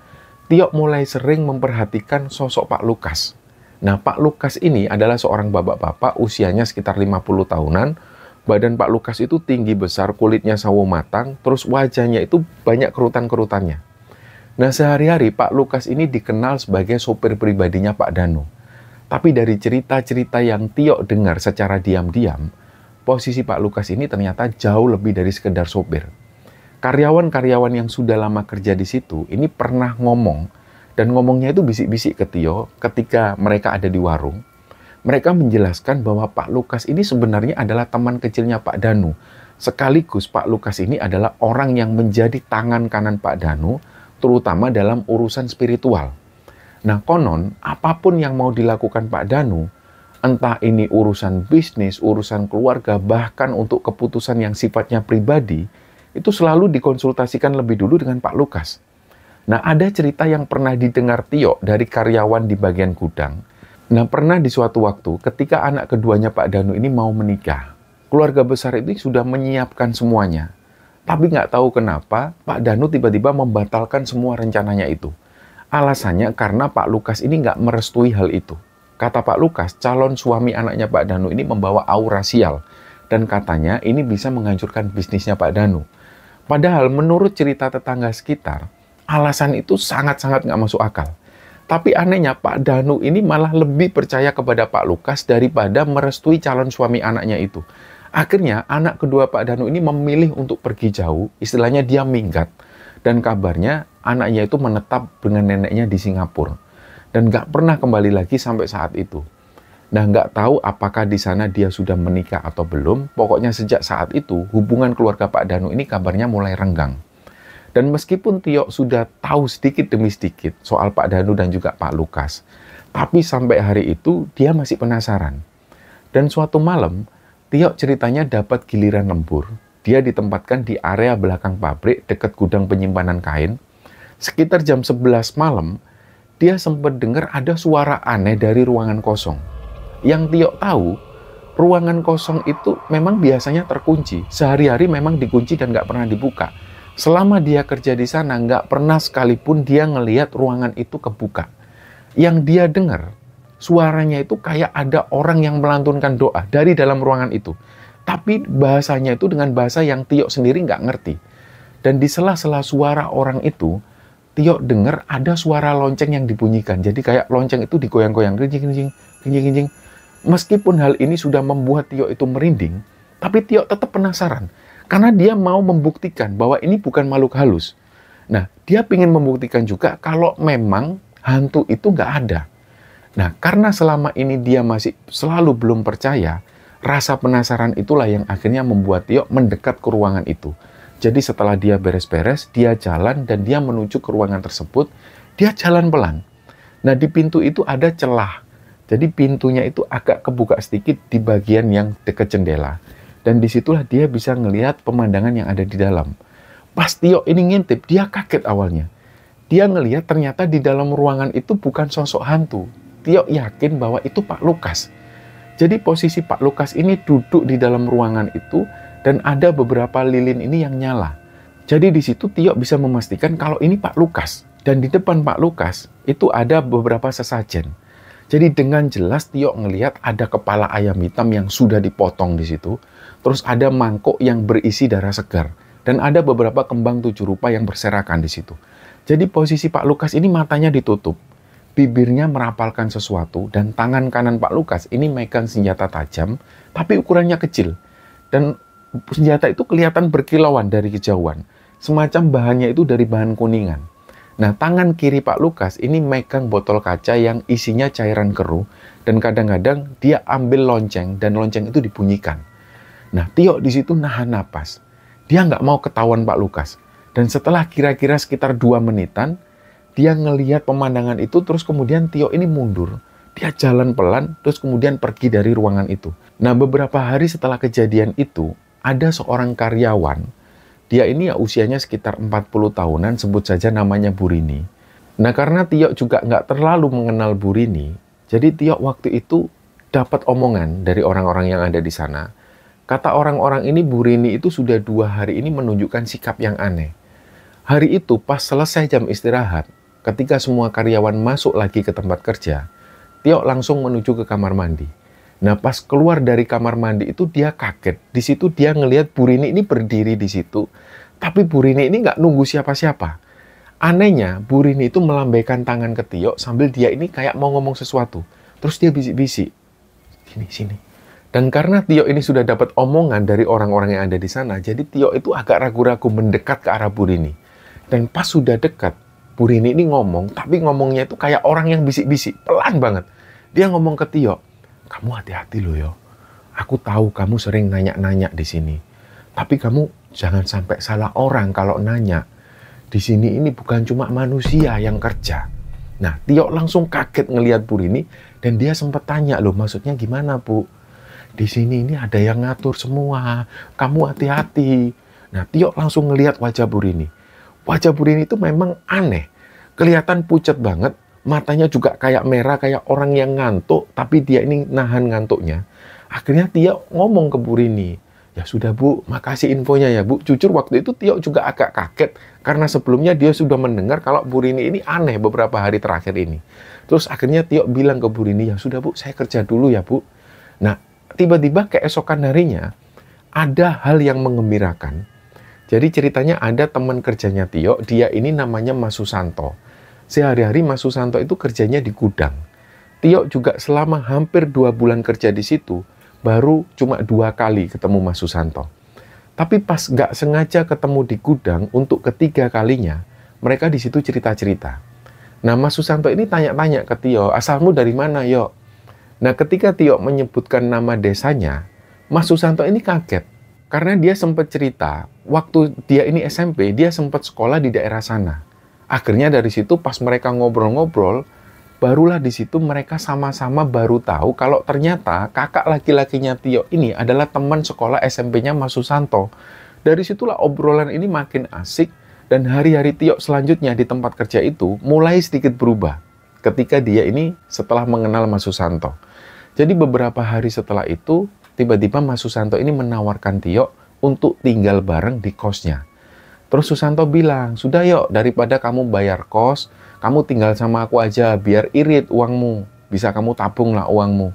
Tio mulai sering memperhatikan sosok Pak Lukas. Nah, Pak Lukas ini adalah seorang bapak-bapak usianya sekitar 50 tahunan. Badan Pak Lukas itu tinggi besar, kulitnya sawo matang, terus wajahnya itu banyak kerutan-kerutannya. Nah, sehari-hari Pak Lukas ini dikenal sebagai sopir pribadinya Pak Danu. Tapi dari cerita-cerita yang Tio dengar secara diam-diam, posisi Pak Lukas ini ternyata jauh lebih dari sekedar sopir. Karyawan-karyawan yang sudah lama kerja di situ ini pernah ngomong, dan ngomongnya itu bisik-bisik ke Tio ketika mereka ada di warung. Mereka menjelaskan bahwa Pak Lukas ini sebenarnya adalah teman kecilnya Pak Danu. Sekaligus Pak Lukas ini adalah orang yang menjadi tangan kanan Pak Danu, terutama dalam urusan spiritual. Nah, konon apapun yang mau dilakukan Pak Danu, entah ini urusan bisnis, urusan keluarga, bahkan untuk keputusan yang sifatnya pribadi, itu selalu dikonsultasikan lebih dulu dengan Pak Lukas. Nah, ada cerita yang pernah didengar Tio dari karyawan di bagian gudang. Nah, pernah di suatu waktu ketika anak keduanya Pak Danu ini mau menikah, keluarga besar ini sudah menyiapkan semuanya. Tapi nggak tahu kenapa Pak Danu tiba-tiba membatalkan semua rencananya itu. Alasannya karena Pak Lukas ini nggak merestui hal itu. Kata Pak Lukas, calon suami anaknya Pak Danu ini membawa aura sial. Dan katanya ini bisa menghancurkan bisnisnya Pak Danu. Padahal menurut cerita tetangga sekitar, alasan itu sangat-sangat nggak masuk akal. Tapi anehnya Pak Danu ini malah lebih percaya kepada Pak Lukas daripada merestui calon suami anaknya itu. Akhirnya anak kedua Pak Danu ini memilih untuk pergi jauh, istilahnya dia minggat. Dan kabarnya anaknya itu menetap dengan neneknya di Singapura. Dan nggak pernah kembali lagi sampai saat itu. Nah, nggak tahu apakah di sana dia sudah menikah atau belum. Pokoknya sejak saat itu hubungan keluarga Pak Danu ini kabarnya mulai renggang. Dan meskipun Tio sudah tahu sedikit demi sedikit soal Pak Danu dan juga Pak Lukas, tapi sampai hari itu dia masih penasaran. Dan suatu malam, Tio ceritanya dapat giliran lembur. Dia ditempatkan di area belakang pabrik dekat gudang penyimpanan kain. Sekitar jam 11 malam, dia sempat dengar ada suara aneh dari ruangan kosong. Yang Tio tahu, ruangan kosong itu memang biasanya terkunci. Sehari-hari memang dikunci dan nggak pernah dibuka. Selama dia kerja di sana, nggak pernah sekalipun dia ngelihat ruangan itu kebuka. Yang dia dengar, suaranya itu kayak ada orang yang melantunkan doa dari dalam ruangan itu. Tapi bahasanya itu dengan bahasa yang Tio sendiri nggak ngerti. Dan di sela-sela suara orang itu, Tio dengar ada suara lonceng yang dibunyikan. Jadi kayak lonceng itu digoyang-goyang, ginjing. Meskipun hal ini sudah membuat Tio itu merinding, tapi Tio tetap penasaran. Karena dia mau membuktikan bahwa ini bukan makhluk halus. Nah, dia ingin membuktikan juga kalau memang hantu itu nggak ada. Nah, karena selama ini dia masih selalu belum percaya, rasa penasaran itulah yang akhirnya membuat Tio mendekat ke ruangan itu. Jadi setelah dia beres-beres, dia jalan dan dia menuju ke ruangan tersebut, dia jalan pelan. Nah, di pintu itu ada celah. Jadi pintunya itu agak kebuka sedikit di bagian yang dekat jendela. Dan disitulah dia bisa ngelihat pemandangan yang ada di dalam. Pas Tio ini ngintip, dia kaget awalnya. Dia ngelihat ternyata di dalam ruangan itu bukan sosok hantu. Tio yakin bahwa itu Pak Lukas. Jadi posisi Pak Lukas ini duduk di dalam ruangan itu dan ada beberapa lilin ini yang nyala. Jadi di situ Tio bisa memastikan kalau ini Pak Lukas. Dan di depan Pak Lukas itu ada beberapa sesajen. Jadi dengan jelas Tio ngelihat ada kepala ayam hitam yang sudah dipotong di situ. Terus ada mangkok yang berisi darah segar. Dan ada beberapa kembang 7 rupa yang berserakan di situ. Jadi posisi Pak Lukas ini matanya ditutup. bibirnya merapalkan sesuatu, dan tangan kanan Pak Lukas ini megang senjata tajam, tapi ukurannya kecil. Dan senjata itu kelihatan berkilauan dari kejauhan. Semacam bahannya itu dari bahan kuningan. Nah, tangan kiri Pak Lukas ini megang botol kaca yang isinya cairan keruh, dan kadang-kadang dia ambil lonceng, dan lonceng itu dibunyikan. Nah, Tio di situ nahan napas. Dia nggak mau ketahuan Pak Lukas. Dan setelah kira-kira sekitar 2 menitan, dia ngelihat pemandangan itu, terus kemudian Tio ini mundur. Dia jalan pelan, terus kemudian pergi dari ruangan itu. Nah, beberapa hari setelah kejadian itu, ada seorang karyawan. Dia ini ya usianya sekitar 40 tahunan, sebut saja namanya Bu Rini. Nah, karena Tio juga nggak terlalu mengenal Bu Rini, jadi Tio waktu itu dapat omongan dari orang-orang yang ada di sana. Kata orang-orang ini, Bu Rini itu sudah 2 hari ini menunjukkan sikap yang aneh. Hari itu pas selesai jam istirahat, ketika semua karyawan masuk lagi ke tempat kerja, Tio langsung menuju ke kamar mandi. Nah, pas keluar dari kamar mandi itu dia kaget. Di situ dia ngelihat Bu Rini ini berdiri di situ, tapi Bu Rini ini nggak nunggu siapa-siapa. Anehnya, Bu Rini itu melambaikan tangan ke Tio sambil dia ini kayak mau ngomong sesuatu. Terus dia bisik-bisik, sini. Dan karena Tio ini sudah dapat omongan dari orang-orang yang ada di sana, jadi Tio itu agak ragu-ragu mendekat ke arah Bu Rini. Dan pas sudah dekat, Bu Rini ini ngomong, tapi ngomongnya itu kayak orang yang bisik-bisik, pelan banget. Dia ngomong ke Tio, "Kamu hati-hati loh yo. Aku tahu kamu sering nanya-nanya di sini. Tapi kamu jangan sampai salah orang kalau nanya. Di sini ini bukan cuma manusia yang kerja." Nah, Tio langsung kaget ngelihat Bu Rini, dan dia sempat tanya, "Loh, maksudnya gimana, Bu? Di sini ini ada yang ngatur semua. Kamu hati-hati." Nah, Tio langsung ngelihat wajah Bu Rini. Wajah Bu Rini itu memang aneh. Kelihatan pucat banget, matanya juga kayak merah, kayak orang yang ngantuk, tapi dia ini nahan ngantuknya. Akhirnya Tio ngomong ke Bu Rini, "Ya sudah Bu, makasih infonya ya Bu." Jujur waktu itu Tio juga agak kaget, karena sebelumnya dia sudah mendengar kalau Bu Rini ini aneh beberapa hari terakhir ini. Terus akhirnya Tio bilang ke Bu Rini, "Ya sudah Bu, saya kerja dulu ya Bu." Nah, tiba-tiba keesokan harinya, ada hal yang menggembirakan. Jadi ceritanya ada teman kerjanya Tio, dia ini namanya Mas Susanto. Sehari-hari Mas Susanto itu kerjanya di gudang. Tio juga selama hampir 2 bulan kerja di situ, baru cuma 2 kali ketemu Mas Susanto. Tapi pas nggak sengaja ketemu di gudang untuk ketiga kalinya, mereka di situ cerita-cerita. Nah, Mas Susanto ini tanya-tanya ke Tio, "Asalmu dari mana, Yo?" Nah, ketika Tio menyebutkan nama desanya, Mas Susanto ini kaget. Karena dia sempat cerita, waktu dia ini SMP, dia sempat sekolah di daerah sana. Akhirnya dari situ pas mereka ngobrol-ngobrol, barulah di situ mereka sama-sama baru tahu kalau ternyata kakak laki-lakinya Tio ini adalah teman sekolah SMP-nya Mas Susanto. Dari situlah obrolan ini makin asik, dan hari-hari Tio selanjutnya di tempat kerja itu mulai sedikit berubah ketika dia ini setelah mengenal Mas Susanto. Jadi beberapa hari setelah itu, tiba-tiba Mas Susanto ini menawarkan Tio untuk tinggal bareng di kosnya. Terus Susanto bilang, "Sudah yuk, daripada kamu bayar kos, kamu tinggal sama aku aja, biar irit uangmu. Bisa kamu tabung lah uangmu."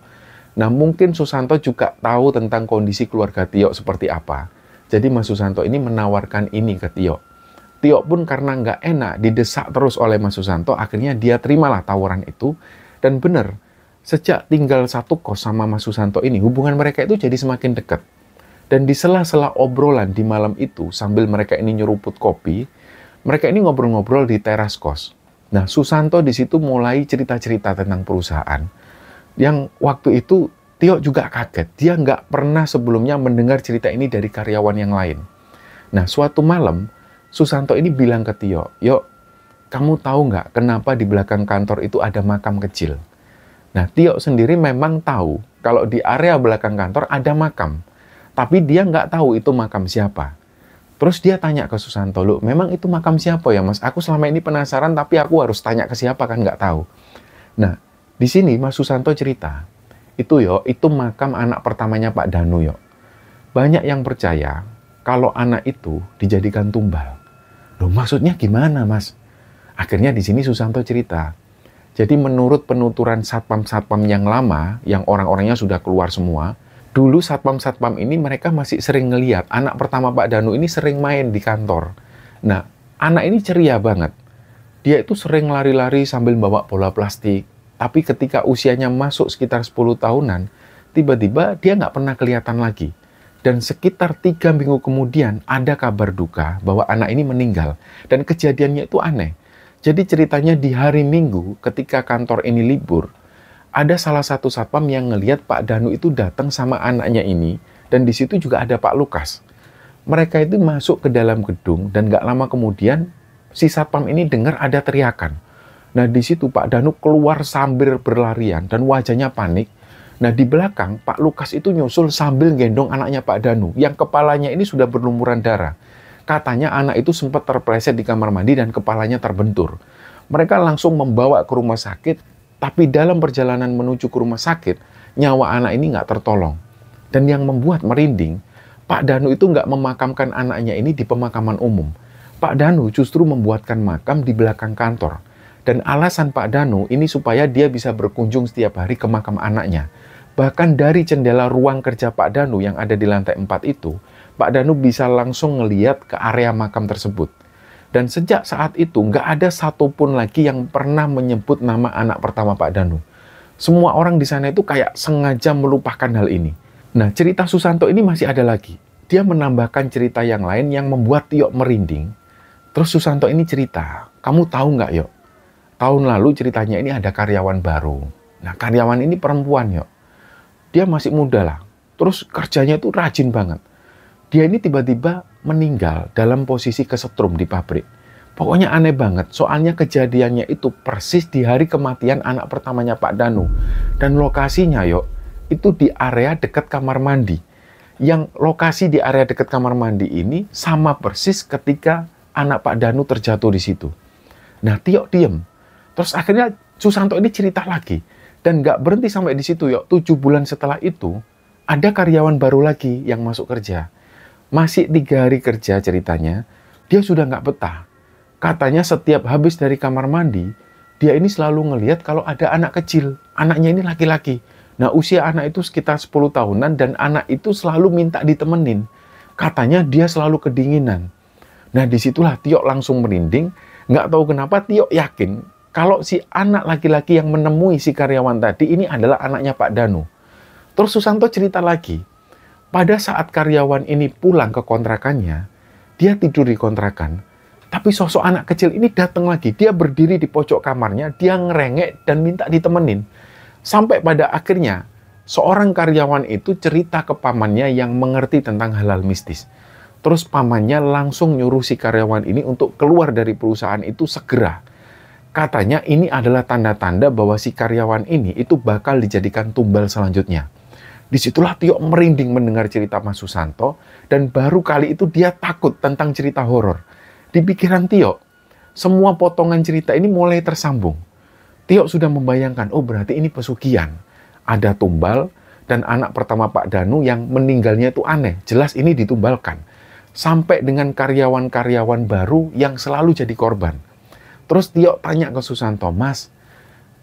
Nah, mungkin Susanto juga tahu tentang kondisi keluarga Tio seperti apa. Jadi Mas Susanto ini menawarkan ini ke Tio. Tio pun karena nggak enak, didesak terus oleh Mas Susanto, akhirnya dia terimalah tawaran itu. Dan benar, sejak tinggal satu kos sama Mas Susanto ini, hubungan mereka itu jadi semakin dekat. Dan di sela-sela obrolan di malam itu, sambil mereka ini nyeruput kopi, mereka ini ngobrol-ngobrol di teras kos. Nah, Susanto di situ mulai cerita-cerita tentang perusahaan. Yang waktu itu, Tio juga kaget. Dia nggak pernah sebelumnya mendengar cerita ini dari karyawan yang lain. Nah, suatu malam, Susanto ini bilang ke Tio, "Yo, kamu tahu nggak kenapa di belakang kantor itu ada makam kecil?" Nah, Tio sendiri memang tahu kalau di area belakang kantor ada makam. Tapi dia nggak tahu itu makam siapa. Terus dia tanya ke Susanto, "Loh, memang itu makam siapa ya Mas? Aku selama ini penasaran tapi aku harus tanya ke siapa kan nggak tahu." Nah, di sini Mas Susanto cerita, itu makam anak pertamanya Pak Danu yo. Banyak yang percaya kalau anak itu dijadikan tumbal. Loh, maksudnya gimana Mas? Akhirnya di sini Susanto cerita. Jadi menurut penuturan satpam-satpam yang lama, yang orang-orangnya sudah keluar semua, dulu satpam-satpam ini mereka masih sering ngeliat anak pertama Pak Danu ini sering main di kantor. Nah, anak ini ceria banget. Dia itu sering lari-lari sambil bawa bola plastik. Tapi ketika usianya masuk sekitar 10 tahunan, tiba-tiba dia nggak pernah kelihatan lagi. Dan sekitar 3 minggu kemudian ada kabar duka bahwa anak ini meninggal. Dan kejadiannya itu aneh. Jadi ceritanya di hari Minggu ketika kantor ini libur, ada salah satu satpam yang ngelihat Pak Danu itu datang sama anaknya ini. Dan di situ juga ada Pak Lukas. Mereka itu masuk ke dalam gedung dan nggak lama kemudian si satpam ini dengar ada teriakan. Nah di situ Pak Danu keluar sambil berlarian dan wajahnya panik. Nah di belakang Pak Lukas itu nyusul sambil gendong anaknya Pak Danu yang kepalanya ini sudah berlumuran darah. Katanya anak itu sempat terpleset di kamar mandi dan kepalanya terbentur. Mereka langsung membawa ke rumah sakit, tapi dalam perjalanan menuju ke rumah sakit, nyawa anak ini nggak tertolong. Dan yang membuat merinding, Pak Danu itu nggak memakamkan anaknya ini di pemakaman umum. Pak Danu justru membuatkan makam di belakang kantor. Dan alasan Pak Danu ini supaya dia bisa berkunjung setiap hari ke makam anaknya. Bahkan dari jendela ruang kerja Pak Danu yang ada di lantai 4 itu, Pak Danu bisa langsung ngeliat ke area makam tersebut. Dan sejak saat itu, nggak ada satupun lagi yang pernah menyebut nama anak pertama Pak Danu. Semua orang di sana itu kayak sengaja melupakan hal ini. Nah, cerita Susanto ini masih ada lagi. Dia menambahkan cerita yang lain yang membuat Tio merinding. Terus Susanto ini cerita, kamu tahu nggak, Yok? Tahun lalu ceritanya ini ada karyawan baru. Nah, karyawan ini perempuan, Yok. Dia masih muda lah. Terus kerjanya itu rajin banget. Dia ini tiba-tiba meninggal dalam posisi kesetrum di pabrik. Pokoknya aneh banget. Soalnya kejadiannya itu persis di hari kematian anak pertamanya Pak Danu. Dan lokasinya, Yok, itu di area dekat kamar mandi. Yang lokasi di area dekat kamar mandi ini sama persis ketika anak Pak Danu terjatuh di situ. Nah, Tio diem. Terus akhirnya Susanto ini cerita lagi. Dan nggak berhenti sampai di situ, Yok. 7 bulan setelah itu, ada karyawan baru lagi yang masuk kerja. Masih 3 hari kerja ceritanya, dia sudah nggak betah. Katanya setiap habis dari kamar mandi, dia ini selalu ngelihat kalau ada anak kecil. Anaknya ini laki-laki. Nah, usia anak itu sekitar 10 tahunan dan anak itu selalu minta ditemenin. Katanya dia selalu kedinginan. Nah, disitulah Tio langsung merinding. Nggak tahu kenapa Tio yakin kalau si anak laki-laki yang menemui si karyawan tadi ini adalah anaknya Pak Danu. Terus Susanto cerita lagi, pada saat karyawan ini pulang ke kontrakannya, dia tidur di kontrakan, tapi sosok anak kecil ini datang lagi. Dia berdiri di pojok kamarnya, dia ngerengek dan minta ditemenin. Sampai pada akhirnya, seorang karyawan itu cerita ke pamannya yang mengerti tentang hal-hal mistis. Terus pamannya langsung nyuruh si karyawan ini untuk keluar dari perusahaan itu segera. Katanya ini adalah tanda-tanda bahwa si karyawan ini itu bakal dijadikan tumbal selanjutnya. Disitulah Tio merinding mendengar cerita Mas Susanto, dan baru kali itu dia takut tentang cerita horor. Di pikiran Tio, semua potongan cerita ini mulai tersambung. Tio sudah membayangkan, oh berarti ini pesugihan. Ada tumbal, dan anak pertama Pak Danu yang meninggalnya itu aneh. Jelas ini ditumbalkan. Sampai dengan karyawan-karyawan baru yang selalu jadi korban. Terus Tio tanya ke Susanto, Mas,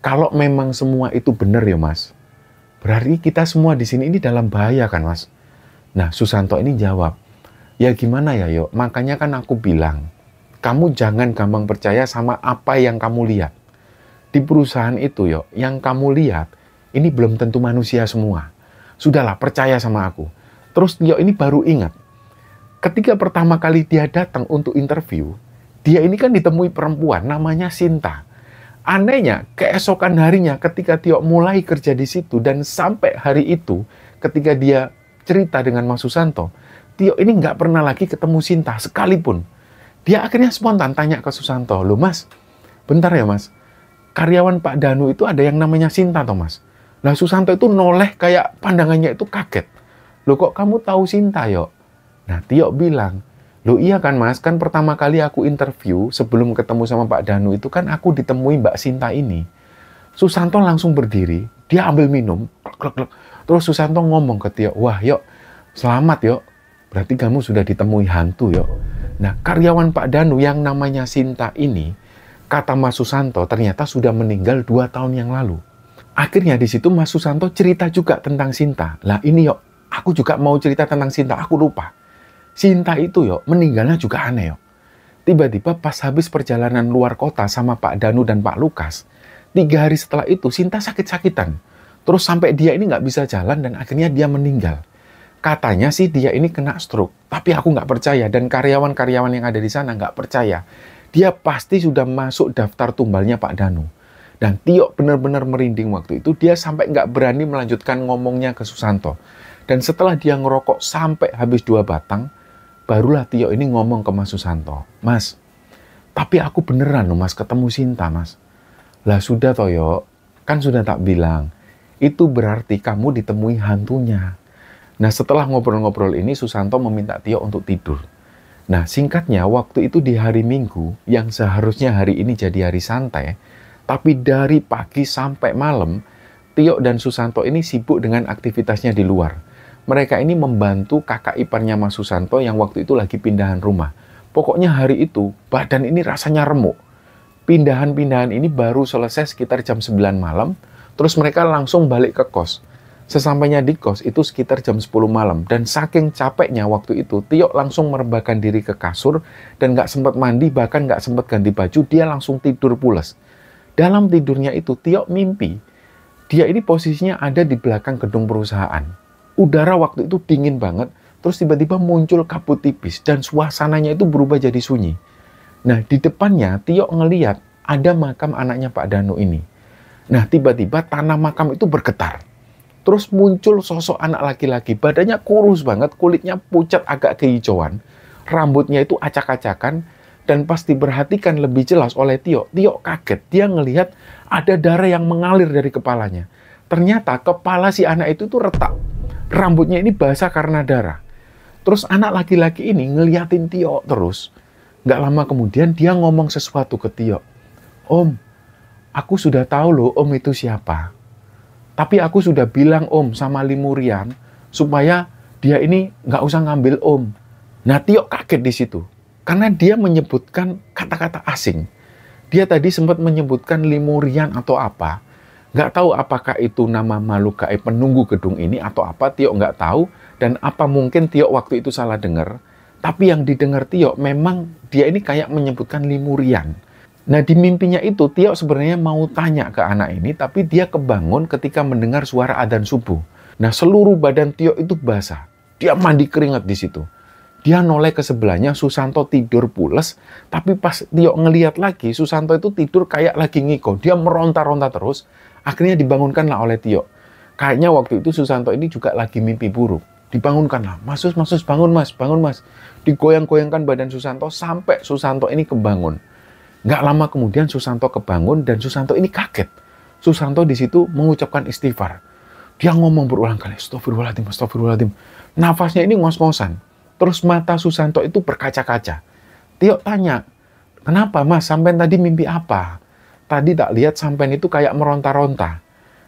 kalau memang semua itu benar ya Mas, berarti kita semua di sini ini dalam bahaya kan Mas? Nah Susanto ini jawab, ya gimana ya Yok, makanya kan aku bilang, kamu jangan gampang percaya sama apa yang kamu lihat. Di perusahaan itu Yok, yang kamu lihat, ini belum tentu manusia semua. Sudahlah, percaya sama aku. Terus Tio ini baru ingat, ketika pertama kali dia datang untuk interview, dia ini kan ditemui perempuan namanya Sinta. Anehnya, keesokan harinya ketika Tio mulai kerja di situ dan sampai hari itu ketika dia cerita dengan Mas Susanto, Tio ini nggak pernah lagi ketemu Sinta sekalipun. Dia akhirnya spontan tanya ke Susanto, loh Mas, bentar ya Mas, karyawan Pak Danu itu ada yang namanya Sinta toh Mas? Nah Susanto itu noleh kayak pandangannya itu kaget. Loh kok kamu tahu Sinta Yok? Nah Tio bilang, loh iya kan Mas, kan pertama kali aku interview sebelum ketemu sama Pak Danu itu kan aku ditemui Mbak Sinta ini. Susanto langsung berdiri, dia ambil minum, terus Susanto ngomong ke Tio, wah Yok, selamat Yok, berarti kamu sudah ditemui hantu Yok. Nah karyawan Pak Danu yang namanya Sinta ini, kata Mas Susanto ternyata sudah meninggal 2 tahun yang lalu. Akhirnya di situ Mas Susanto cerita juga tentang Sinta. Lah ini Yok, aku juga mau cerita tentang Sinta, aku lupa. Sinta itu Yok, meninggalnya juga aneh Yok. Tiba-tiba pas habis perjalanan luar kota sama Pak Danu dan Pak Lukas, 3 hari setelah itu Sinta sakit-sakitan. Terus sampai dia ini nggak bisa jalan dan akhirnya dia meninggal. Katanya sih dia ini kena stroke, tapi aku nggak percaya dan karyawan-karyawan yang ada di sana nggak percaya. Dia pasti sudah masuk daftar tumbalnya Pak Danu. Dan Tio benar-benar merinding waktu itu, dia sampai nggak berani melanjutkan ngomongnya ke Susanto. Dan setelah dia ngerokok sampai habis 2 batang, barulah Tio ini ngomong ke Mas Susanto, "Mas, tapi aku beneran loh Mas ketemu Sinta Mas." "Lah sudah Toyo, kan sudah tak bilang, itu berarti kamu ditemui hantunya." Nah, setelah ngobrol-ngobrol ini, Susanto meminta Tio untuk tidur. Nah, singkatnya, waktu itu di hari Minggu, yang seharusnya hari ini jadi hari santai, tapi dari pagi sampai malam, Tio dan Susanto ini sibuk dengan aktivitasnya di luar. Mereka ini membantu kakak iparnya Mas Susanto yang waktu itu lagi pindahan rumah. Pokoknya hari itu, badan ini rasanya remuk. Pindahan-pindahan ini baru selesai sekitar jam 9 malam, terus mereka langsung balik ke kos. Sesampainya di kos itu sekitar jam 10 malam dan saking capeknya waktu itu Tio langsung merebahkan diri ke kasur dan nggak sempat mandi bahkan nggak sempat ganti baju, dia langsung tidur pules. Dalam tidurnya itu Tio mimpi dia ini posisinya ada di belakang gedung perusahaan. Udara waktu itu dingin banget, terus tiba-tiba muncul kabut tipis dan suasananya itu berubah jadi sunyi. Nah, di depannya Tio ngeliat ada makam anaknya Pak Danu ini. Nah, tiba-tiba tanah makam itu bergetar. Terus muncul sosok anak laki-laki, badannya kurus banget, kulitnya pucat agak kehijauan, rambutnya itu acak-acakan, dan pas diperhatikan lebih jelas oleh Tio, Tio kaget, dia ngelihat ada darah yang mengalir dari kepalanya. Ternyata kepala si anak itu tuh retak, rambutnya ini basah karena darah. Terus anak laki-laki ini ngeliatin Tio terus. Nggak lama kemudian dia ngomong sesuatu ke Tio. "Om, aku sudah tahu loh Om itu siapa. Tapi aku sudah bilang Om sama Limurian supaya dia ini nggak usah ngambil Om." Nah, Tio kaget di situ. Karena dia menyebutkan kata-kata asing. Dia tadi sempat menyebutkan Limurian atau apa. Nggak tahu apakah itu nama makhluk gaib penunggu gedung ini atau apa, Tio nggak tahu. Dan apa mungkin Tio waktu itu salah dengar. Tapi yang didengar Tio memang dia ini kayak menyebutkan Limurian. Nah, di mimpinya itu, Tio sebenarnya mau tanya ke anak ini, tapi dia kebangun ketika mendengar suara adzan subuh. Nah, seluruh badan Tio itu basah. Dia mandi keringat di situ. Dia noleh ke sebelahnya, Susanto tidur pules, tapi pas Tio ngeliat lagi, Susanto itu tidur kayak lagi ngiko. Dia meronta-ronta terus, akhirnya dibangunkanlah oleh Tio. Kayaknya waktu itu Susanto ini juga lagi mimpi buruk. Dibangunkanlah, "Mas, bangun mas, bangun mas." Digoyang-goyangkan badan Susanto sampai Susanto ini kebangun. Nggak lama kemudian Susanto kebangun dan Susanto ini kaget. Susanto di situ mengucapkan istighfar. Dia ngomong berulang kali, "Astagfirullahaladzim, astagfirullahaladzim." Nafasnya ini ngos-ngosan. Terus mata Susanto itu berkaca-kaca. Tio tanya, "Kenapa Mas? Sampean tadi mimpi apa? Tadi tak lihat sampean itu kayak meronta-ronta."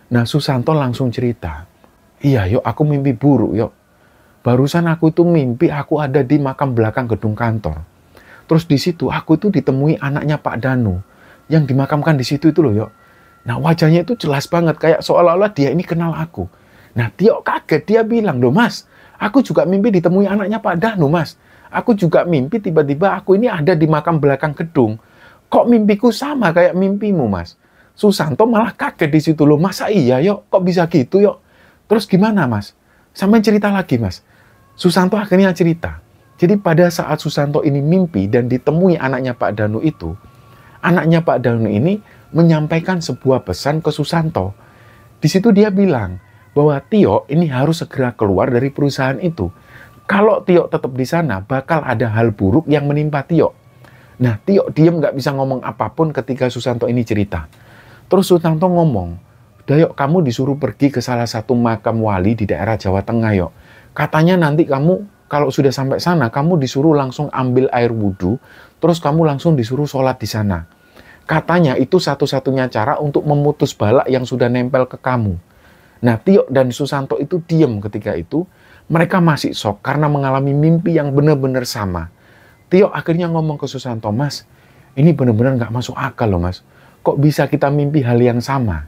Nah, Susanto langsung cerita. "Iya yuk, aku mimpi buruk yuk. Barusan aku itu mimpi aku ada di makam belakang gedung kantor. Terus di situ aku itu ditemui anaknya Pak Danu yang dimakamkan di situ itu loh, Yok. Nah, wajahnya itu jelas banget kayak seolah-olah dia ini kenal aku." Nah, Tio kaget, dia bilang, "Loh Mas, aku juga mimpi ditemui anaknya Pak Danu, Mas. Aku juga mimpi tiba-tiba aku ini ada di makam belakang gedung. Kok mimpiku sama kayak mimpimu, Mas?" Susanto malah kaget di situ loh. "Masa iya, Yok? Kok bisa gitu, Yok? Terus gimana, Mas? Sampai cerita lagi, Mas." Susanto akhirnya cerita. Jadi pada saat Susanto ini mimpi dan ditemui anaknya Pak Danu itu, anaknya Pak Danu ini menyampaikan sebuah pesan ke Susanto. Di situ dia bilang bahwa Tio ini harus segera keluar dari perusahaan itu. Kalau Tio tetap di sana, bakal ada hal buruk yang menimpa Tio. Nah, Tio diem nggak bisa ngomong apapun ketika Susanto ini cerita. Terus Susanto ngomong, "Udah Yok, kamu disuruh pergi ke salah satu makam wali di daerah Jawa Tengah, Yok. Katanya nanti kamu kalau sudah sampai sana, kamu disuruh langsung ambil air wudhu, terus kamu langsung disuruh sholat di sana. Katanya itu satu-satunya cara untuk memutus balak yang sudah nempel ke kamu." Nah, Tio dan Susanto itu diem ketika itu. Mereka masih shock karena mengalami mimpi yang benar-benar sama. Tio akhirnya ngomong ke Susanto, "Mas, ini benar-benar nggak masuk akal loh Mas. Kok bisa kita mimpi hal yang sama?"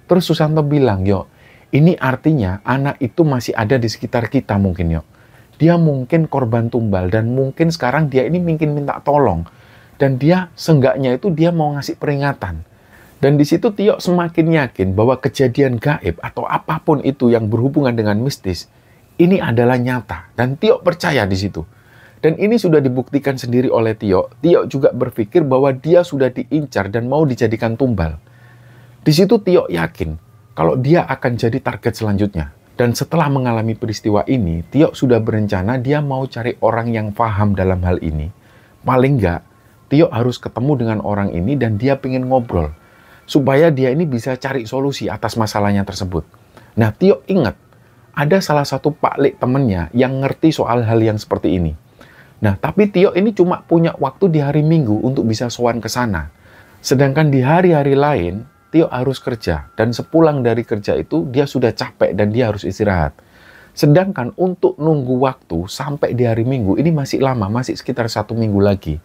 Terus Susanto bilang, "Yo, ini artinya anak itu masih ada di sekitar kita mungkin, Yo. Dia mungkin korban tumbal dan mungkin sekarang dia ini mungkin minta tolong. Dan dia seenggaknya itu dia mau ngasih peringatan. Dan di situ Tio semakin yakin bahwa kejadian gaib atau apapun itu yang berhubungan dengan mistis, ini adalah nyata. Dan Tio percaya di situ. Dan ini sudah dibuktikan sendiri oleh Tio. Tio juga berpikir bahwa dia sudah diincar dan mau dijadikan tumbal. Di situ Tio yakin kalau dia akan jadi target selanjutnya. Dan setelah mengalami peristiwa ini, Tio sudah berencana dia mau cari orang yang paham dalam hal ini. Paling enggak, Tio harus ketemu dengan orang ini dan dia pengen ngobrol. Supaya dia ini bisa cari solusi atas masalahnya tersebut. Nah, Tio ingat, ada salah satu paklik temennya yang ngerti soal hal yang seperti ini. Nah, tapi Tio ini cuma punya waktu di hari Minggu untuk bisa sowan ke sana. Sedangkan di hari-hari lain, Tio harus kerja, dan sepulang dari kerja itu dia sudah capek dan dia harus istirahat. Sedangkan untuk nunggu waktu sampai di hari Minggu ini masih lama, masih sekitar 1 minggu lagi.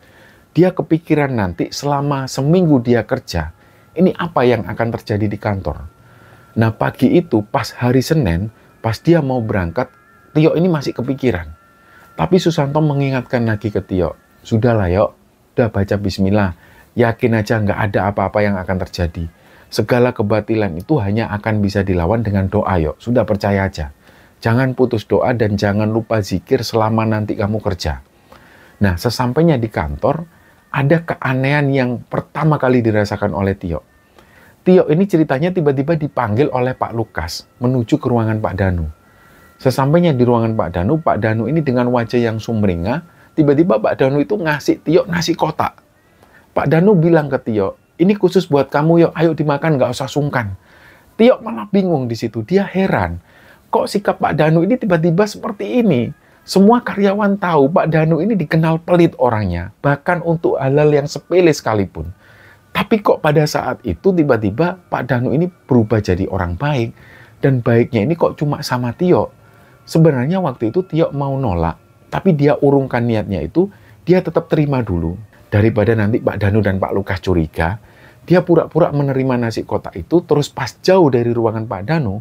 Dia kepikiran nanti selama seminggu dia kerja, ini apa yang akan terjadi di kantor. Nah pagi itu pas hari Senin, pas dia mau berangkat, Tio ini masih kepikiran. Tapi Susanto mengingatkan lagi ke Tio, sudahlah yuk, udah baca bismillah, yakin aja nggak ada apa-apa yang akan terjadi. Segala kebatilan itu hanya akan bisa dilawan dengan doa yuk. Sudah percaya aja. Jangan putus doa dan jangan lupa zikir selama nanti kamu kerja. Nah, sesampainya di kantor, ada keanehan yang pertama kali dirasakan oleh Tio. Tio ini ceritanya tiba-tiba dipanggil oleh Pak Lukas menuju ke ruangan Pak Danu. Sesampainya di ruangan Pak Danu ini dengan wajah yang sumringah, tiba-tiba Pak Danu itu ngasih Tio nasi kotak. Pak Danu bilang ke Tio, ini khusus buat kamu yuk, ayo dimakan, nggak usah sungkan. Tio malah bingung di situ, dia heran. Kok sikap Pak Danu ini tiba-tiba seperti ini? Semua karyawan tahu Pak Danu ini dikenal pelit orangnya, bahkan untuk hal-hal yang sepele sekalipun. Tapi kok pada saat itu tiba-tiba Pak Danu ini berubah jadi orang baik, dan baiknya ini kok cuma sama Tio. Sebenarnya waktu itu Tio mau nolak, tapi dia urungkan niatnya itu, dia tetap terima dulu. Daripada nanti Pak Danu dan Pak Lukas curiga, dia pura-pura menerima nasi kotak itu, terus pas jauh dari ruangan Pak Danu,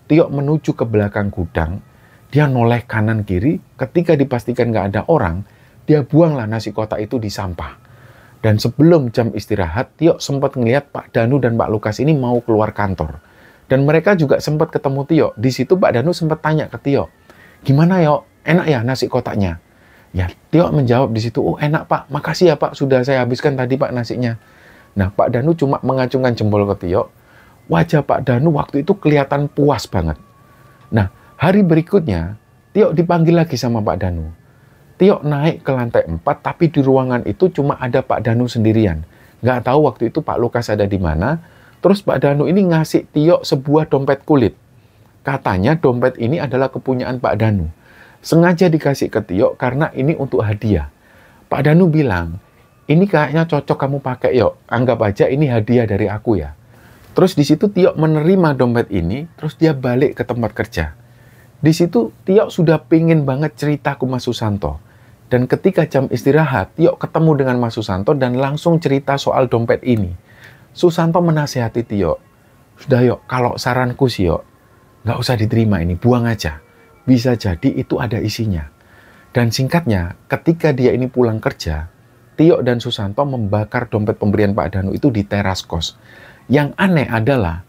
Tio menuju ke belakang gudang, dia noleh kanan kiri, ketika dipastikan nggak ada orang, dia buanglah nasi kotak itu di sampah. Dan sebelum jam istirahat, Tio sempat ngelihat Pak Danu dan Pak Lukas ini mau keluar kantor. Dan mereka juga sempat ketemu Tio. Di situ Pak Danu sempat tanya ke Tio, gimana yo, enak ya nasi kotaknya? Ya, Tio menjawab di situ, oh enak Pak, makasih ya Pak, sudah saya habiskan tadi Pak nasinya. Nah, Pak Danu cuma mengacungkan jempol ke Tio. Wajah Pak Danu waktu itu kelihatan puas banget. Nah, hari berikutnya, Tio dipanggil lagi sama Pak Danu. Tio naik ke lantai 4, tapi di ruangan itu cuma ada Pak Danu sendirian. Nggak tahu waktu itu Pak Lukas ada di mana. Terus Pak Danu ini ngasih Tio sebuah dompet kulit. Katanya dompet ini adalah kepunyaan Pak Danu. Sengaja dikasih ke Tio karena ini untuk hadiah. Pak Danu bilang, ini kayaknya cocok kamu pakai yuk. Anggap aja ini hadiah dari aku ya. Terus di situ Tio menerima dompet ini, terus dia balik ke tempat kerja. Di situ Tio sudah pingin banget cerita ke Mas Susanto. Dan ketika jam istirahat, Tio ketemu dengan Mas Susanto dan langsung cerita soal dompet ini. Susanto menasihati Tio, sudah yuk, kalau saranku sih yuk, nggak usah diterima ini, buang aja. Bisa jadi itu ada isinya. Dan singkatnya, ketika dia ini pulang kerja, Tio dan Susanto membakar dompet pemberian Pak Danu itu di teras kos. Yang aneh adalah,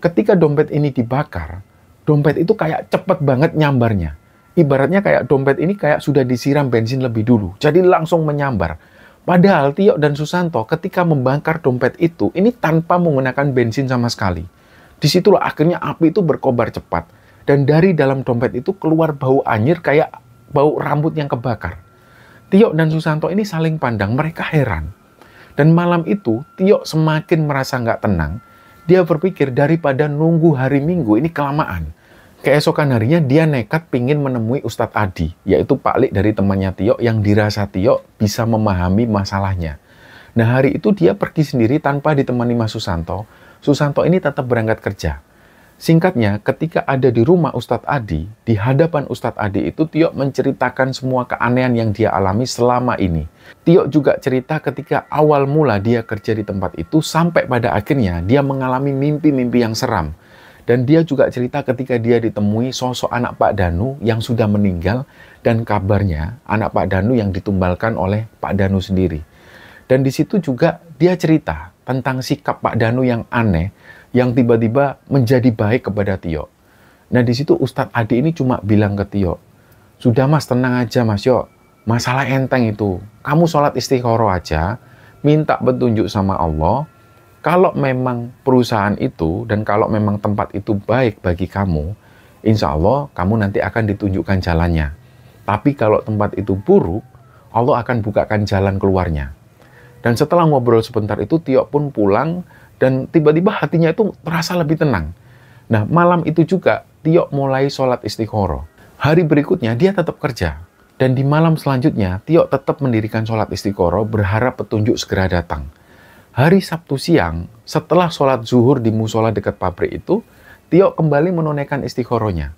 ketika dompet ini dibakar, dompet itu kayak cepet banget nyambarnya. Ibaratnya kayak dompet ini kayak sudah disiram bensin lebih dulu, jadi langsung menyambar. Padahal Tio dan Susanto ketika membakar dompet itu, ini tanpa menggunakan bensin sama sekali. Disitulah akhirnya api itu berkobar cepat. Dan dari dalam dompet itu keluar bau anyir kayak bau rambut yang kebakar. Tio dan Susanto ini saling pandang, mereka heran. Dan malam itu, Tio semakin merasa nggak tenang. Dia berpikir daripada nunggu hari Minggu ini kelamaan. Keesokan harinya dia nekat pingin menemui Ustadz Adi, yaitu paklik dari temannya Tio yang dirasa Tio bisa memahami masalahnya. Nah hari itu dia pergi sendiri tanpa ditemani Mas Susanto. Susanto ini tetap berangkat kerja. Singkatnya, ketika ada di rumah Ustadz Adi, di hadapan Ustadz Adi itu Tio menceritakan semua keanehan yang dia alami selama ini. Tio juga cerita ketika awal mula dia kerja di tempat itu sampai pada akhirnya dia mengalami mimpi-mimpi yang seram. Dan dia juga cerita ketika dia ditemui sosok anak Pak Danu yang sudah meninggal dan kabarnya anak Pak Danu yang ditumbalkan oleh Pak Danu sendiri. Dan di situ juga dia cerita tentang sikap Pak Danu yang aneh, yang tiba-tiba menjadi baik kepada Tio. Nah di situ Ustadz Adi ini cuma bilang ke Tio, sudah mas, tenang aja mas, yuk. Masalah enteng itu. Kamu sholat istiqoroh aja, minta petunjuk sama Allah. Kalau memang perusahaan itu dan kalau memang tempat itu baik bagi kamu, insya Allah kamu nanti akan ditunjukkan jalannya. Tapi kalau tempat itu buruk, Allah akan bukakan jalan keluarnya. Dan setelah ngobrol sebentar itu, Tio pun pulang dan tiba-tiba hatinya itu terasa lebih tenang. Nah malam itu juga Tio mulai sholat istiqoroh. Hari berikutnya dia tetap kerja. Dan di malam selanjutnya, Tio tetap mendirikan sholat istiqoroh berharap petunjuk segera datang. Hari Sabtu siang, setelah sholat zuhur di musola dekat pabrik itu, Tio kembali menunaikan istiqorohnya.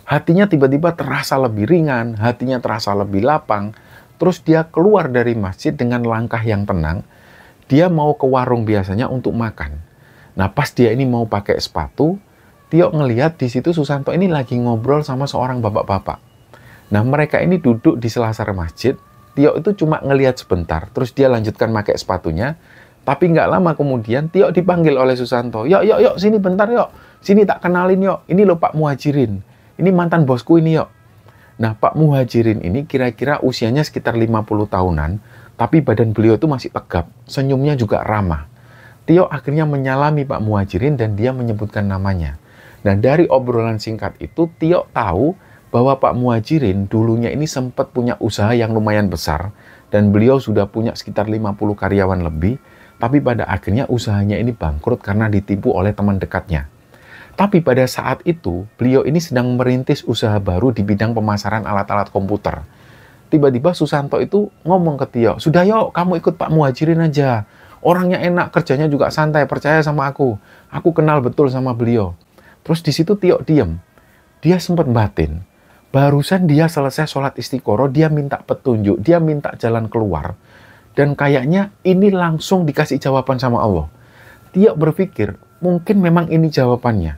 Hatinya tiba-tiba terasa lebih ringan, hatinya terasa lebih lapang. Terus dia keluar dari masjid dengan langkah yang tenang. Dia mau ke warung biasanya untuk makan. Nah pas dia ini mau pakai sepatu, Tio ngelihat di situ Susanto ini lagi ngobrol sama seorang bapak-bapak. Nah mereka ini duduk di selasar masjid. Tio itu cuma ngelihat sebentar, terus dia lanjutkan pakai sepatunya. Tapi nggak lama kemudian Tio dipanggil oleh Susanto. Yuk, sini bentar yuk. Sini tak kenalin yuk. Ini loh Pak Muhajirin. Ini mantan bosku ini yuk. Nah Pak Muhajirin ini kira-kira usianya sekitar 50 tahunan. Tapi badan beliau itu masih tegap. Senyumnya juga ramah. Tio akhirnya menyalami Pak Muhajirin dan dia menyebutkan namanya. Nah dari obrolan singkat itu Tio tahu bahwa Pak Muhajirin dulunya ini sempat punya usaha yang lumayan besar dan beliau sudah punya sekitar 50 karyawan lebih, tapi pada akhirnya usahanya ini bangkrut karena ditipu oleh teman dekatnya. Tapi pada saat itu, beliau ini sedang merintis usaha baru di bidang pemasaran alat-alat komputer. Tiba-tiba Susanto itu ngomong ke Tio, sudah yuk kamu ikut Pak Muhajirin aja. Orangnya enak, kerjanya juga santai, percaya sama aku. Aku kenal betul sama beliau. Terus di situ Tio diem. Dia sempat batin. Barusan dia selesai sholat istiqoroh, dia minta petunjuk, dia minta jalan keluar. Dan kayaknya ini langsung dikasih jawaban sama Allah. Tio berpikir, mungkin memang ini jawabannya.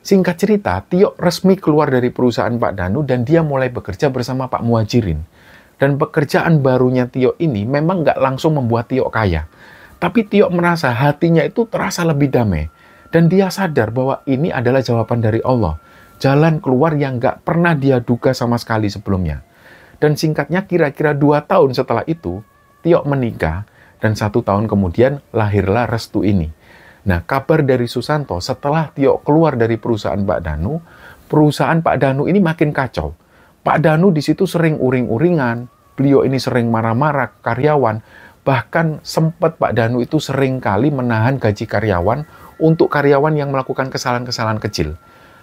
Singkat cerita, Tio resmi keluar dari perusahaan Pak Danu dan dia mulai bekerja bersama Pak Muhajirin. Dan pekerjaan barunya Tio ini memang nggak langsung membuat Tio kaya. Tapi Tio merasa hatinya itu terasa lebih damai. Dan dia sadar bahwa ini adalah jawaban dari Allah. Jalan keluar yang nggak pernah dia duga sama sekali sebelumnya. Dan singkatnya kira-kira 2 tahun setelah itu, Tio menikah dan 1 tahun kemudian lahirlah restu ini. Nah kabar dari Susanto setelah Tio keluar dari perusahaan Pak Danu ini makin kacau. Pak Danu di situ sering uring-uringan, beliau ini sering marah-marah ke karyawan, bahkan sempat Pak Danu itu sering kali menahan gaji karyawan untuk karyawan yang melakukan kesalahan-kesalahan kecil.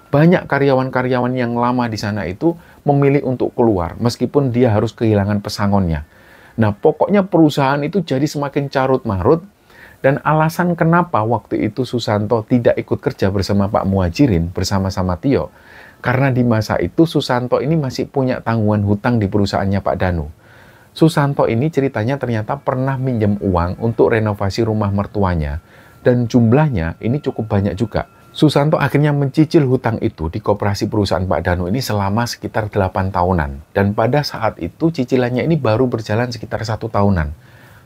Banyak karyawan-karyawan yang lama di sana itu memilih untuk keluar, meskipun dia harus kehilangan pesangonnya. Nah, pokoknya perusahaan itu jadi semakin carut-marut, dan alasan kenapa waktu itu Susanto tidak ikut kerja bersama Pak Muhajirin, bersama-sama Tio, karena di masa itu Susanto ini masih punya tanggungan hutang di perusahaannya Pak Danu. Susanto ini ceritanya ternyata pernah minjem uang untuk renovasi rumah mertuanya, dan jumlahnya ini cukup banyak juga. Susanto akhirnya mencicil hutang itu di koperasi perusahaan Pak Danu ini selama sekitar 8 tahunan. Dan pada saat itu cicilannya ini baru berjalan sekitar 1 tahunan.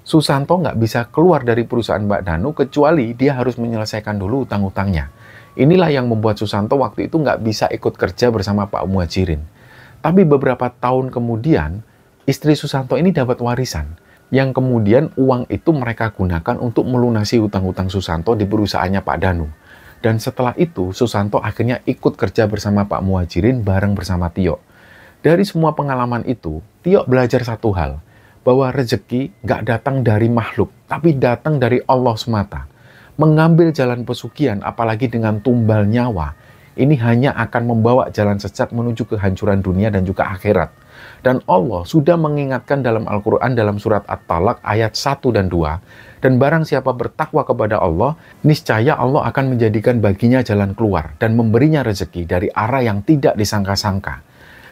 Susanto nggak bisa keluar dari perusahaan Pak Danu kecuali dia harus menyelesaikan dulu hutang-hutangnya. Inilah yang membuat Susanto waktu itu nggak bisa ikut kerja bersama Pak Muhajirin. Tapi beberapa tahun kemudian, istri Susanto ini dapat warisan. Yang kemudian uang itu mereka gunakan untuk melunasi hutang-hutang Susanto di perusahaannya Pak Danu. Dan setelah itu, Susanto akhirnya ikut kerja bersama Pak Muhajirin bareng bersama Tio. Dari semua pengalaman itu, Tio belajar satu hal, bahwa rezeki nggak datang dari makhluk, tapi datang dari Allah semata. Mengambil jalan pesugihan, apalagi dengan tumbal nyawa, ini hanya akan membawa jalan sesat menuju kehancuran dunia dan juga akhirat. Dan Allah sudah mengingatkan dalam Al-Quran dalam surat At-Talaq ayat 1 dan 2, dan barang siapa bertakwa kepada Allah, niscaya Allah akan menjadikan baginya jalan keluar dan memberinya rezeki dari arah yang tidak disangka-sangka.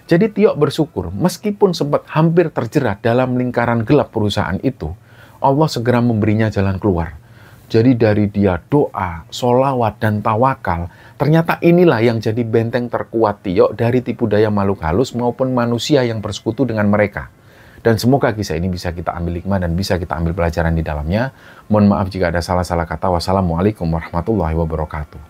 Jadi Tio bersyukur, meskipun sempat hampir terjerat dalam lingkaran gelap perusahaan itu, Allah segera memberinya jalan keluar. Jadi dari dia doa, sholawat, dan tawakal, ternyata inilah yang jadi benteng terkuat Tio dari tipu daya makhluk halus maupun manusia yang bersekutu dengan mereka. Dan semoga kisah ini bisa kita ambil hikmah dan bisa kita ambil pelajaran di dalamnya. Mohon maaf jika ada salah-salah kata. Wassalamualaikum warahmatullahi wabarakatuh.